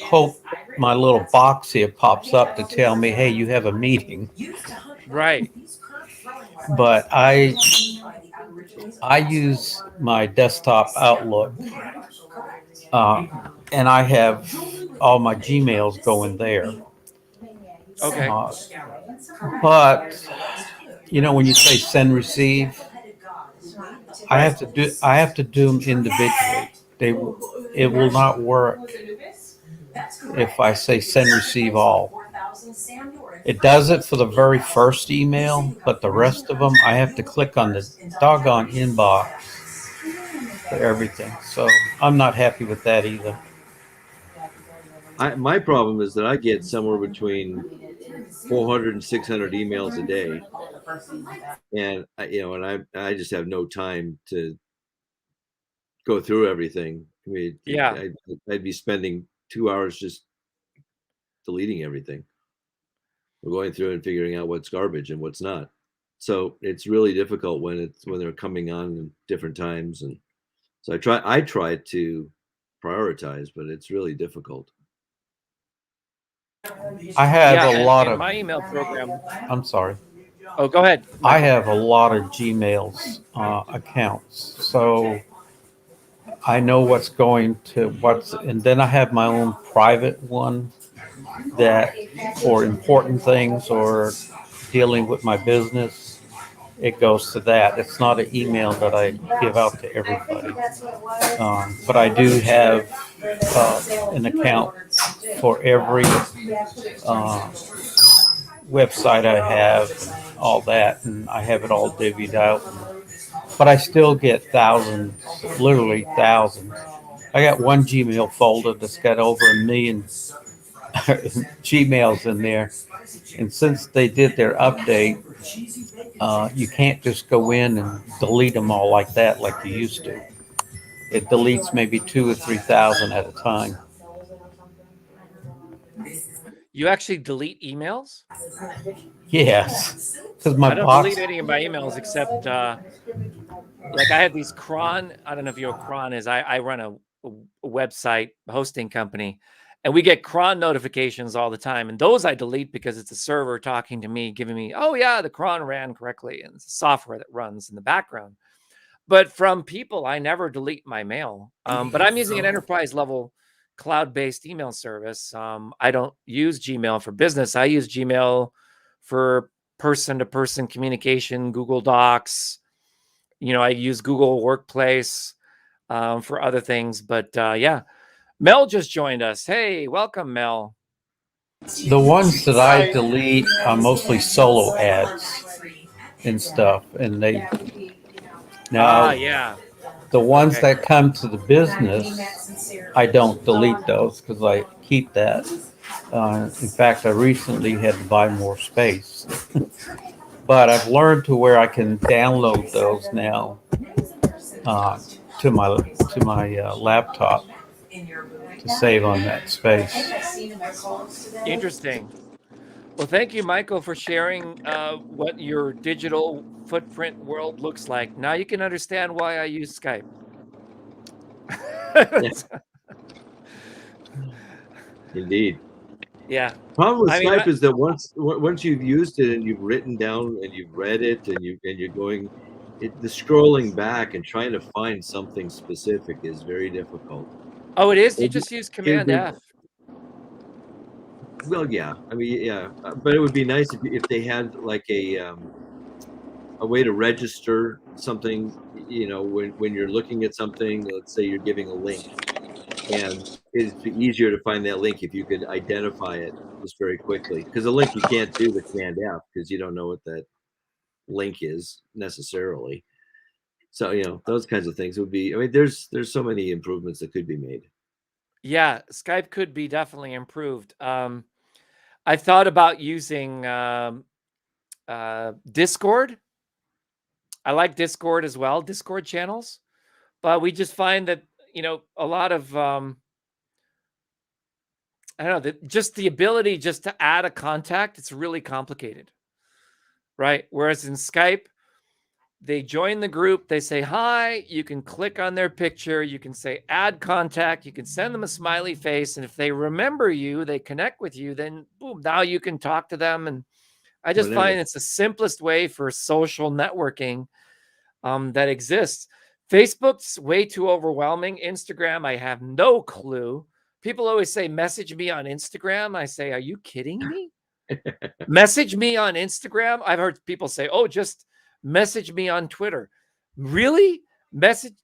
[SPEAKER 3] hope my little box here pops up to tell me, hey, you have a meeting.
[SPEAKER 1] Right.
[SPEAKER 3] But I use my desktop Outlook, and I have all my Gmails going there.
[SPEAKER 1] Okay.
[SPEAKER 3] But when you say send receive, I have to do them individually. It will not work if I say send receive all. It does it for the very first email, but the rest of them I have to click on the doggone inbox for everything. So I'm not happy with that either.
[SPEAKER 2] My problem is that I get somewhere between 400 and 600 emails a day, and I just have no time to go through everything. I mean,
[SPEAKER 1] yeah,
[SPEAKER 2] I'd be spending 2 hours just deleting everything. We're going through and figuring out what's garbage and what's not. So it's really difficult when they're coming on at different times, and so I try to prioritize, but it's really difficult.
[SPEAKER 3] I have a lot of
[SPEAKER 1] my email program.
[SPEAKER 3] I'm sorry.
[SPEAKER 1] Oh, go ahead.
[SPEAKER 3] I have a lot of Gmail's accounts, so I know what's going to and then I have my own private one that for important things or dealing with my business, it goes to that. It's not an email that I give out to everybody. But I do have an account for every website I have, all that, and I have it all divvied out. But I still get thousands, literally thousands. I got one Gmail folder that's got over 1 million Gmails in there. And since they did their update, you can't just go in and delete them all like that like you used to. It deletes maybe 2,000 or 3,000 at a time.
[SPEAKER 1] You actually delete emails?
[SPEAKER 3] Yes, because
[SPEAKER 1] I don't delete any of my emails except like I had these cron. I don't know if you know what cron is. I run a website hosting company, and we get cron notifications all the time. And those I delete because it's a server talking to me, giving me, oh yeah, the cron ran correctly, and it's software that runs in the background. But from people, I never delete my mail. But I'm using an enterprise level cloud-based email service. I don't use Gmail for business. I use Gmail for person-to-person communication, Google Docs. I use Google Workplace for other things. But yeah, Mel just joined us. Hey, welcome, Mel.
[SPEAKER 3] The ones that I delete are mostly solo ads and stuff, and now
[SPEAKER 1] yeah.
[SPEAKER 3] The ones that come to the business, I don't delete those because I keep that. In fact, I recently had to buy more space. But I've learned to where I can download those now to my laptop to save on that space.
[SPEAKER 1] Interesting. Well, thank you, Michael, for sharing what your digital footprint world looks like. Now you can understand why I use Skype.
[SPEAKER 2] Yeah, indeed.
[SPEAKER 1] Yeah.
[SPEAKER 2] Problem with
[SPEAKER 1] I mean,
[SPEAKER 2] Skype is that once you've used it and you've written down and you've read it and you're going, the scrolling back and trying to find something specific is very difficult.
[SPEAKER 1] oh, it is? You
[SPEAKER 2] It'd be,
[SPEAKER 1] just use
[SPEAKER 2] it'd
[SPEAKER 1] Command
[SPEAKER 2] be
[SPEAKER 1] F.
[SPEAKER 2] well, yeah. I mean, yeah, but it would be nice if they had like a way to register something. You know, when you're looking at something, let's say you're giving a link, and it's easier to find that link if you could identify it just very quickly. Because a link you can't do with Command F because you don't know what that link is necessarily. So those kinds of things would be. I mean, there's so many improvements that could be made.
[SPEAKER 1] Yeah, Skype could be definitely improved. I thought about using Discord. I like Discord as well, Discord channels. But we just find that, a lot of, I don't know, just the ability just to add a contact, it's really complicated, right? Whereas in Skype, they join the group, they say hi, you can click on their picture, you can say add contact, you can send them a smiley face. And if they remember you, they connect with you, then boom, now you can talk to them. And I just
[SPEAKER 2] Whenever.
[SPEAKER 1] find it's the simplest way for social networking that exists. Facebook's way too overwhelming. Instagram, I have no clue. People always say, message me on Instagram. I say, are you kidding me? Message me on Instagram. I've heard people say, oh, just message me on Twitter. Really? Message?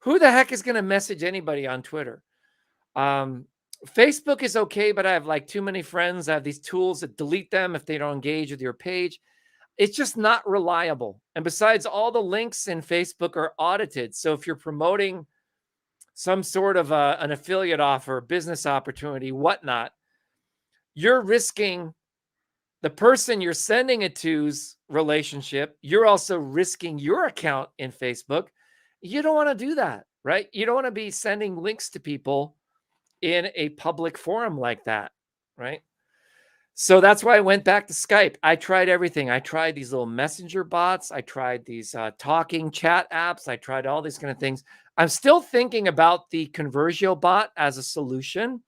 [SPEAKER 1] Who the heck is going to message anybody on Twitter? Facebook is okay, but I have like too many friends. I have these tools that delete them if they don't engage with your page. It's just not reliable. And besides, all the links in Facebook are audited. So if you're promoting some sort of an affiliate offer, business opportunity, whatnot, you're risking the person you're sending it to's relationship. You're also risking your account in Facebook. You don't want to do that, right? You don't want to be sending links to people in a public forum like that, right? So that's why I went back to Skype. I tried everything. I tried these little messenger bots. I tried these talking chat apps. I tried all these kind of things. I'm still thinking about the Conversio bot as a solution,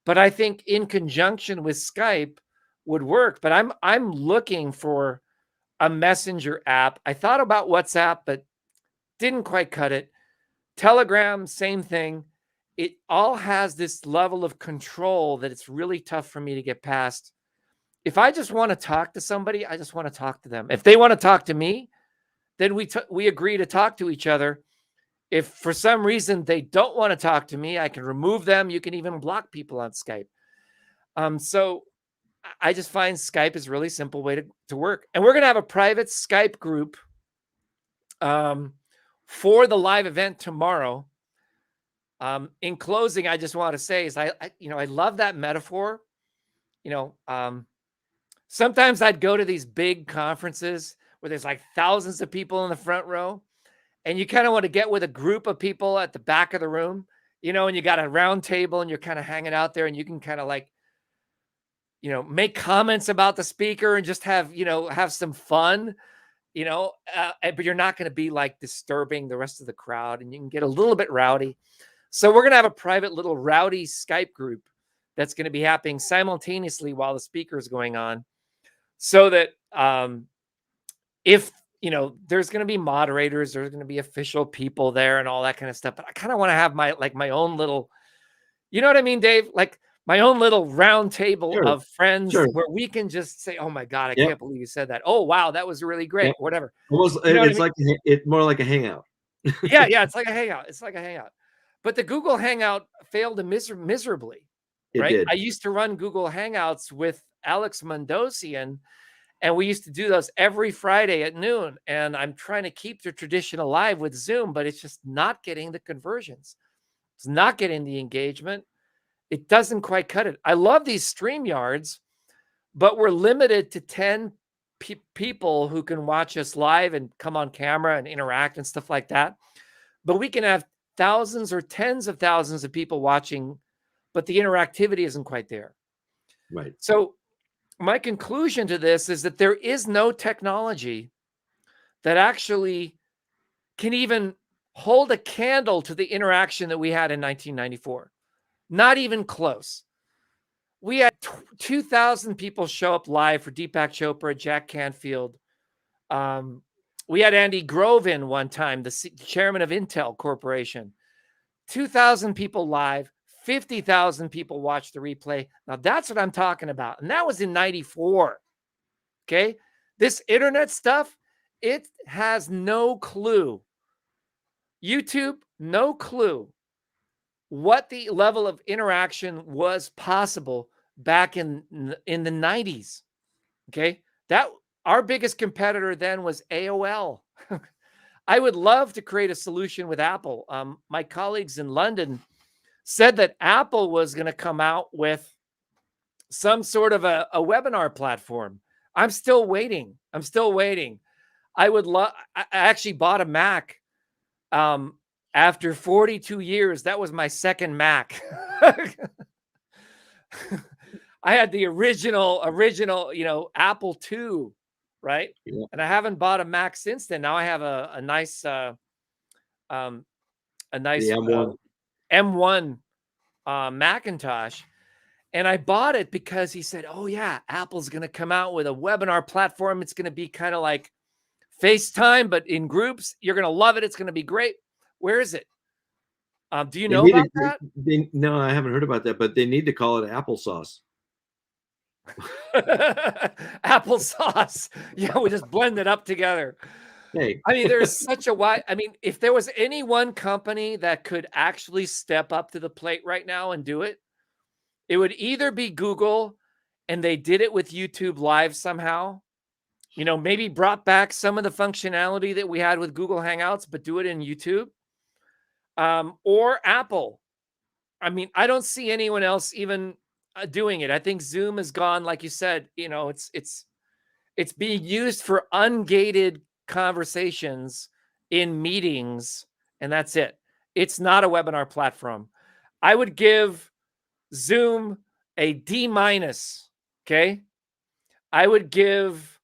[SPEAKER 1] but I think in conjunction with Skype would work. But I'm looking for a messenger app. I thought about WhatsApp, but didn't quite cut it. Telegram, same thing. It all has this level of control that it's really tough for me to get past. If I just want to talk to somebody, I just want to talk to them. If they want to talk to me, then we agree to talk to each other. If for some reason they don't want to talk to me, I can remove them. You can even block people on Skype. So I just find Skype is a really simple way to work. And we're going to have a private Skype group for the live event tomorrow. In closing, I just want to say is I love that metaphor. Sometimes I'd go to these big conferences where there's like thousands of people in the front row, and you kind of want to get with a group of people at the back of the room, and you got a round table and you're kind of hanging out there, and you can kind of like, make comments about the speaker and just have some fun, but you're not going to be like disturbing the rest of the crowd, and you can get a little bit rowdy. So we're going to have a private little rowdy Skype group that's going to be happening simultaneously while the speaker is going on, so that if there's going to be moderators, there's going to be official people there and all that kind of stuff. But I kind of want to have my own little, you know what I mean, Dave? Like my own little round table of friends where we can just say, "Oh my God, I can't believe you said that. Oh wow, that was really great." Whatever.
[SPEAKER 2] Almost, it's like it's more like a hangout.
[SPEAKER 1] Yeah, it's like a hangout. It's like a hangout. But the Google Hangout failed miserably, right?
[SPEAKER 2] It did.
[SPEAKER 1] I used to run Google Hangouts with Alex Mondosian, and we used to do those every Friday at noon. And I'm trying to keep the tradition alive with Zoom, but it's just not getting the conversions. It's not getting the engagement. It doesn't quite cut it. I love these StreamYards, but we're limited to 10 people who can watch us live and come on camera and interact and stuff like that. But we can have thousands or tens of thousands of people watching, but the interactivity isn't quite there.
[SPEAKER 2] Right.
[SPEAKER 1] So my conclusion to this is that there is no technology that actually can even hold a candle to the interaction that we had in 1994. Not even close. We had 2,000 people show up live for Deepak Chopra, Jack Canfield. We had Andy Grove in one time, the chairman of Intel Corporation. 2,000 people live, 50,000 people watched the replay. Now that's what I'm talking about. And that was in 94. Okay. This internet stuff, it has no clue. YouTube, no clue what the level of interaction was possible back in the 90s. Okay. That our biggest competitor then was AOL. I would love to create a solution with Apple. My colleagues in London said that Apple was going to come out with some sort of a webinar platform. I'm still waiting. I would love, I actually bought a Mac after 42 years. That was my second Mac. I had the original, Apple II, right?
[SPEAKER 2] Yeah.
[SPEAKER 1] And I haven't bought a Mac since then. Now I have a nice M1 Macintosh. And I bought it because he said, oh yeah, Apple's going to come out with a webinar platform. It's going to be kind of like FaceTime, but in groups. You're going to love it. It's going to be great. Where is it? Do you know about that?
[SPEAKER 2] No, I haven't heard about that, but they need to call it applesauce.
[SPEAKER 1] Applesauce. Yeah, we just blend it up together.
[SPEAKER 2] Hey.
[SPEAKER 1] I mean, there's such a wide, if there was any one company that could actually step up to the plate right now and do it, it would either be Google, and they did it with YouTube Live somehow. Maybe brought back some of the functionality that we had with Google Hangouts, but do it in YouTube. Or Apple. I don't see anyone else even doing it. I think Zoom has gone, like you said, it's being used for ungated conversations in meetings, and that's it. It's not a webinar platform. I would give Zoom a D-. Okay. I would give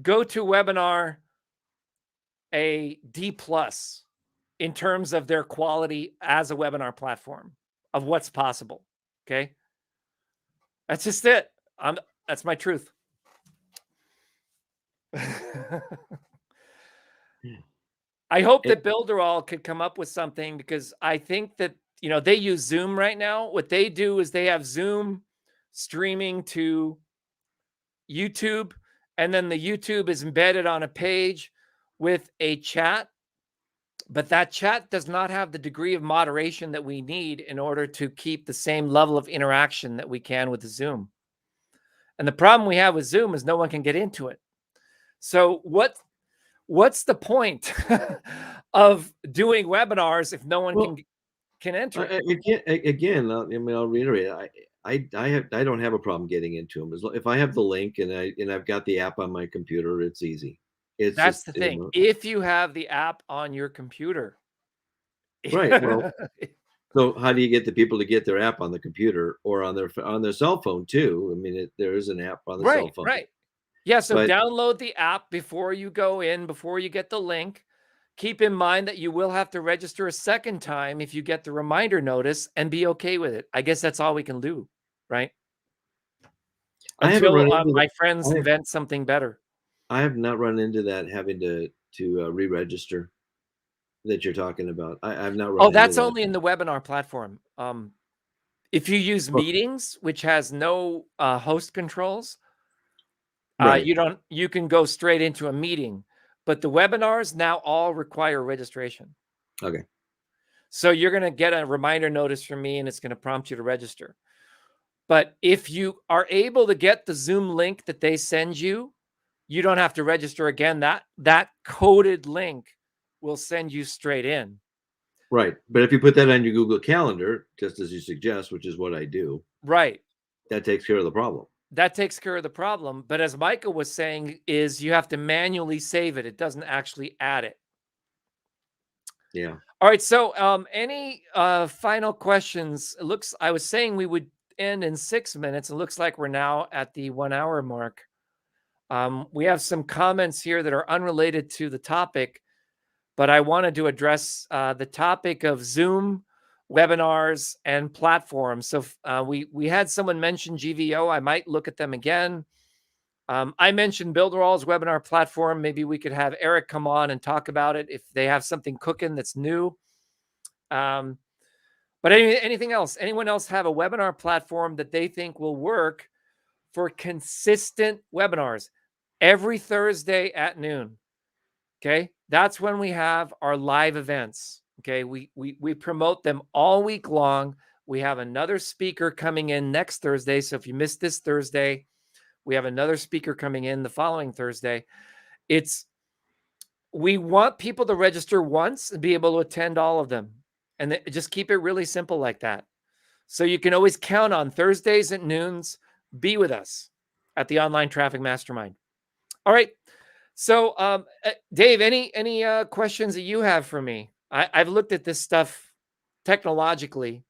[SPEAKER 1] GoToWebinar a D+ in terms of their quality as a webinar platform of what's possible. Okay. That's just it. That's my truth. I hope that Builderall could come up with something, because I think that, they use Zoom right now. What they do is they have Zoom streaming to YouTube, and then the YouTube is embedded on a page with a chat. But that chat does not have the degree of moderation that we need in order to keep the same level of interaction that we can with the Zoom. And the problem we have with Zoom is no one can get into it. So what's the point of doing webinars if no one can enter it?
[SPEAKER 2] Again, I'll reiterate. I don't have a problem getting into them. If I have the link and I've got the app on my computer, it's easy.
[SPEAKER 1] That's the thing. If you have the app on your computer.
[SPEAKER 2] Right. Well, so how do you get the people to get their app on the computer or on their cell phone too? There is an app on the cell phone.
[SPEAKER 1] Right. Yeah. So download the app before you go in, before you get the link. Keep in mind that you will have to register a second time if you get the reminder notice, and be okay with it. I guess that's all we can do, right? Until my friends invent something better.
[SPEAKER 2] I have not run into that, having to re-register that you're talking about. I've not run into
[SPEAKER 1] that's
[SPEAKER 2] that.
[SPEAKER 1] only in the webinar platform. If you use Meetings, which has no host controls,
[SPEAKER 2] right.
[SPEAKER 1] You can go straight into a meeting. But the webinars now all require registration.
[SPEAKER 2] Okay.
[SPEAKER 1] So you're going to get a reminder notice from me, and it's going to prompt you to register. But if you are able to get the Zoom link that they send you, you don't have to register again. That coded link will send you straight in.
[SPEAKER 2] Right. But if you put that on your Google Calendar, just as you suggest, which is what I do.
[SPEAKER 1] Right.
[SPEAKER 2] That takes care of the problem.
[SPEAKER 1] that takes care of the problem. But as Michael was saying, is you have to manually save it. It doesn't actually add it.
[SPEAKER 2] Yeah.
[SPEAKER 1] All right. So any final questions? I was saying we would end in 6 minutes. It looks like we're now at the 1 hour mark. We have some comments here that are unrelated to the topic, but I wanted to address the topic of Zoom webinars and platforms. So we had someone mention GVO. I might look at them again. I mentioned Builderall's webinar platform. Maybe we could have Eric come on and talk about it if they have something cooking that's new. But anything else? Anyone else have a webinar platform that they think will work for consistent webinars every Thursday at noon? Okay, that's when we have our live events. Okay, we promote them all week long. We have another speaker coming in next Thursday. So if you missed this Thursday, we have another speaker coming in the following Thursday. We want people to register once and be able to attend all of them. And just keep it really simple like that. So you can always count on Thursdays at noons. Be with us at the Online Traffic Mastermind. All right. So, Dave, any questions that you have for me? I've looked at this stuff technologically.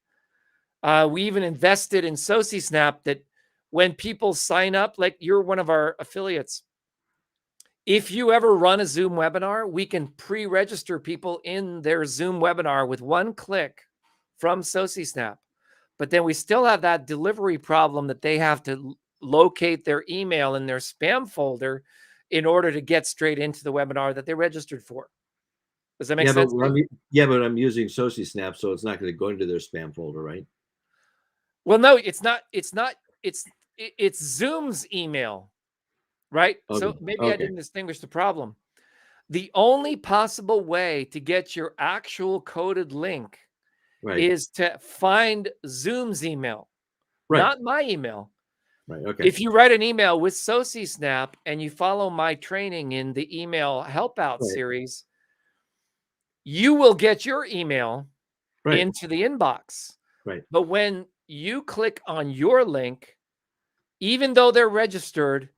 [SPEAKER 1] We even invested in SociSnap that when people sign up, like you're one of our affiliates, if you ever run a Zoom webinar, we can pre-register people in their Zoom webinar with one click from SociSnap. But then we still have that delivery problem that they have to locate their email in their spam folder in order to get straight into the webinar that they registered for. Does that make sense?
[SPEAKER 2] But I'm using SociSnap, so it's not going to go into their spam folder, right?
[SPEAKER 1] Well, no, it's not. It's Zoom's email, right?
[SPEAKER 2] Okay.
[SPEAKER 1] So maybe I didn't distinguish the problem. The only possible way to get your actual coded link is to find Zoom's email, not my email.
[SPEAKER 2] Right. Okay.
[SPEAKER 1] If you write an email with SociSnap and you follow my training in the email help out series, you will get your email into the inbox.
[SPEAKER 2] Right.
[SPEAKER 1] But when you click on your link, even though they're registered,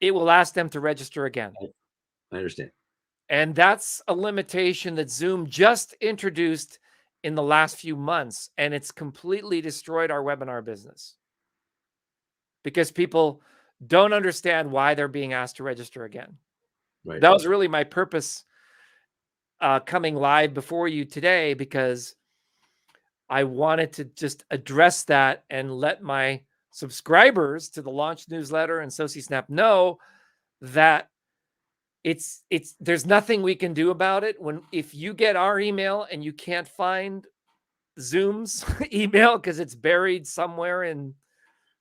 [SPEAKER 1] it will ask them to register again.
[SPEAKER 2] I understand.
[SPEAKER 1] And that's a limitation that Zoom just introduced in the last few months, and it's completely destroyed our webinar business because people don't understand why they're being asked to register again.
[SPEAKER 2] Right.
[SPEAKER 1] That was really my purpose coming live before you today, because I wanted to just address that and let my subscribers to the launch newsletter and SociSnap know that there's nothing we can do about it. If you get our email and you can't find Zoom's email because it's buried somewhere in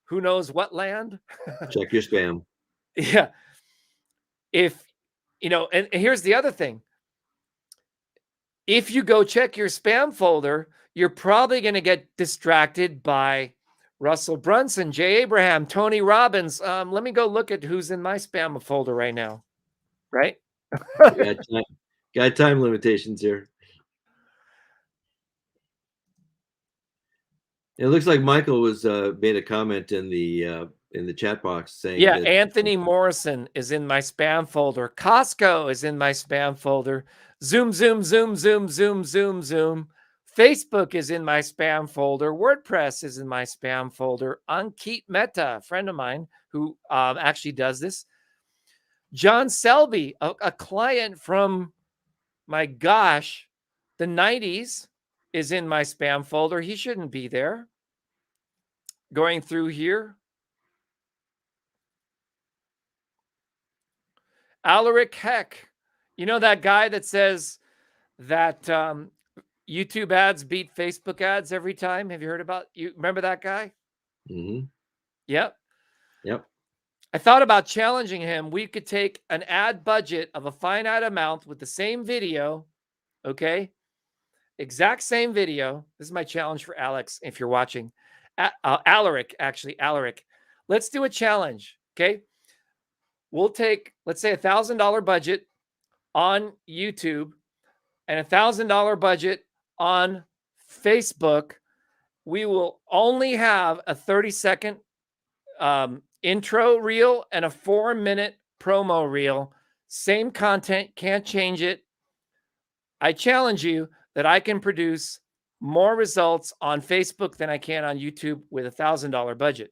[SPEAKER 1] who knows what land,
[SPEAKER 2] check your spam.
[SPEAKER 1] Yeah. And here's the other thing. If you go check your spam folder, you're probably going to get distracted by Russell Brunson, Jay Abraham, Tony Robbins. Let me go look at who's in my spam folder right now. Right?
[SPEAKER 2] Got time limitations here. It looks like Michael was made a comment in the chat box saying,
[SPEAKER 1] yeah, Anthony Morrison is in my spam folder. Costco is in my spam folder. Zoom. Facebook is in my spam folder. WordPress is in my spam folder. Ankit Mehta, a friend of mine who actually does this. John Selby, a client from, my gosh, the 90s, is in my spam folder. He shouldn't be there. Going through here. Alaric Heck, you know that guy that says that YouTube ads beat Facebook ads every time? Have you heard about you? Remember that guy?
[SPEAKER 2] Mm-hmm.
[SPEAKER 1] Yep.
[SPEAKER 2] Yep.
[SPEAKER 1] I thought about challenging him. We could take an ad budget of a finite amount with the same video. Okay. Exact same video. This is my challenge for Alex. If you're watching, Alaric. Let's do a challenge. Okay. We'll take, let's say, $1,000 budget on YouTube and $1,000 budget on Facebook. We will only have a 30-second intro reel and a 4-minute promo reel. Same content, can't change it. I challenge you that I can produce more results on Facebook than I can on YouTube with $1,000 budget.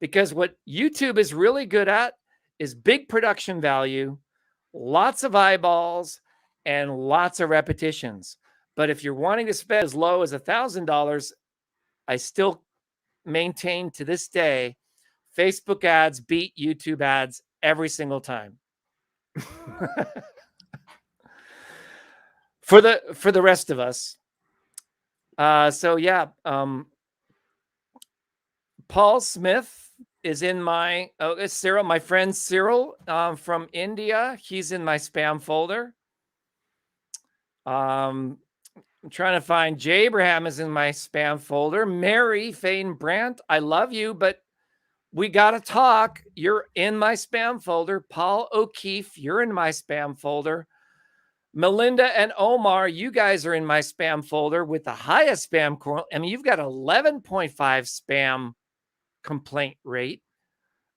[SPEAKER 1] Because what YouTube is really good at is big production value, lots of eyeballs, and lots of repetitions. But if you're wanting to spend as low as $1,000, I still maintain to this day, Facebook ads beat YouTube ads every single time. for the rest of us. So yeah, Paul Smith is in my, it's Cyril, my friend Cyril from India. He's in my spam folder. I'm trying to find Jay Abraham is in my spam folder. Mary Fane Brandt, I love you, but we got to talk. You're in my spam folder. Paul O'Keefe, you're in my spam folder. Melinda and Omar, you guys are in my spam folder with the highest spam. I mean, you've got 11.5 spam complaint rate.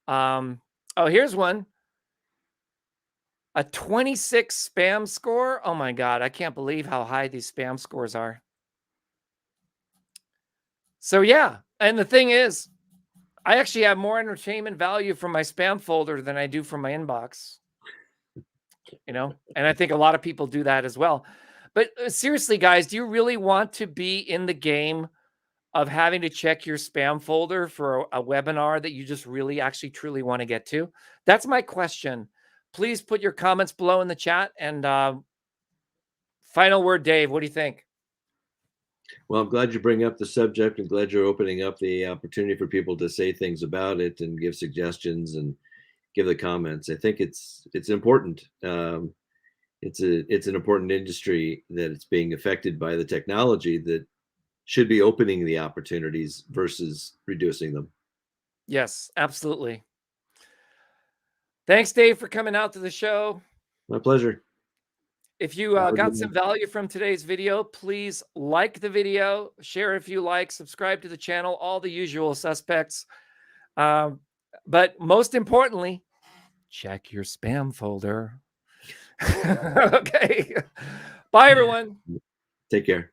[SPEAKER 1] Oh, here's one. A 26 spam score. Oh my God. I can't believe how high these spam scores are. So yeah. And the thing is, I actually have more entertainment value from my spam folder than I do from my inbox. You know, and I think a lot of people do that as well. But seriously, guys, do you really want to be in the game of having to check your spam folder for a webinar that you just really actually truly want to get to? That's my question. Please put your comments below in the chat. And final word, Dave, what do you think?
[SPEAKER 2] Well, I'm glad you bring up the subject. I'm glad you're opening up the opportunity for people to say things about it and give suggestions and give the comments. I think it's important. It's an important industry that it's being affected by the technology that should be opening the opportunities versus reducing them.
[SPEAKER 1] Yes, absolutely. Thanks, Dave, for coming out to the show.
[SPEAKER 2] My pleasure.
[SPEAKER 1] If you got some value from today's video, please like the video, share if you like, subscribe to the channel, all the usual suspects. But most importantly, check your spam folder. Okay. Bye, everyone.
[SPEAKER 2] Take care.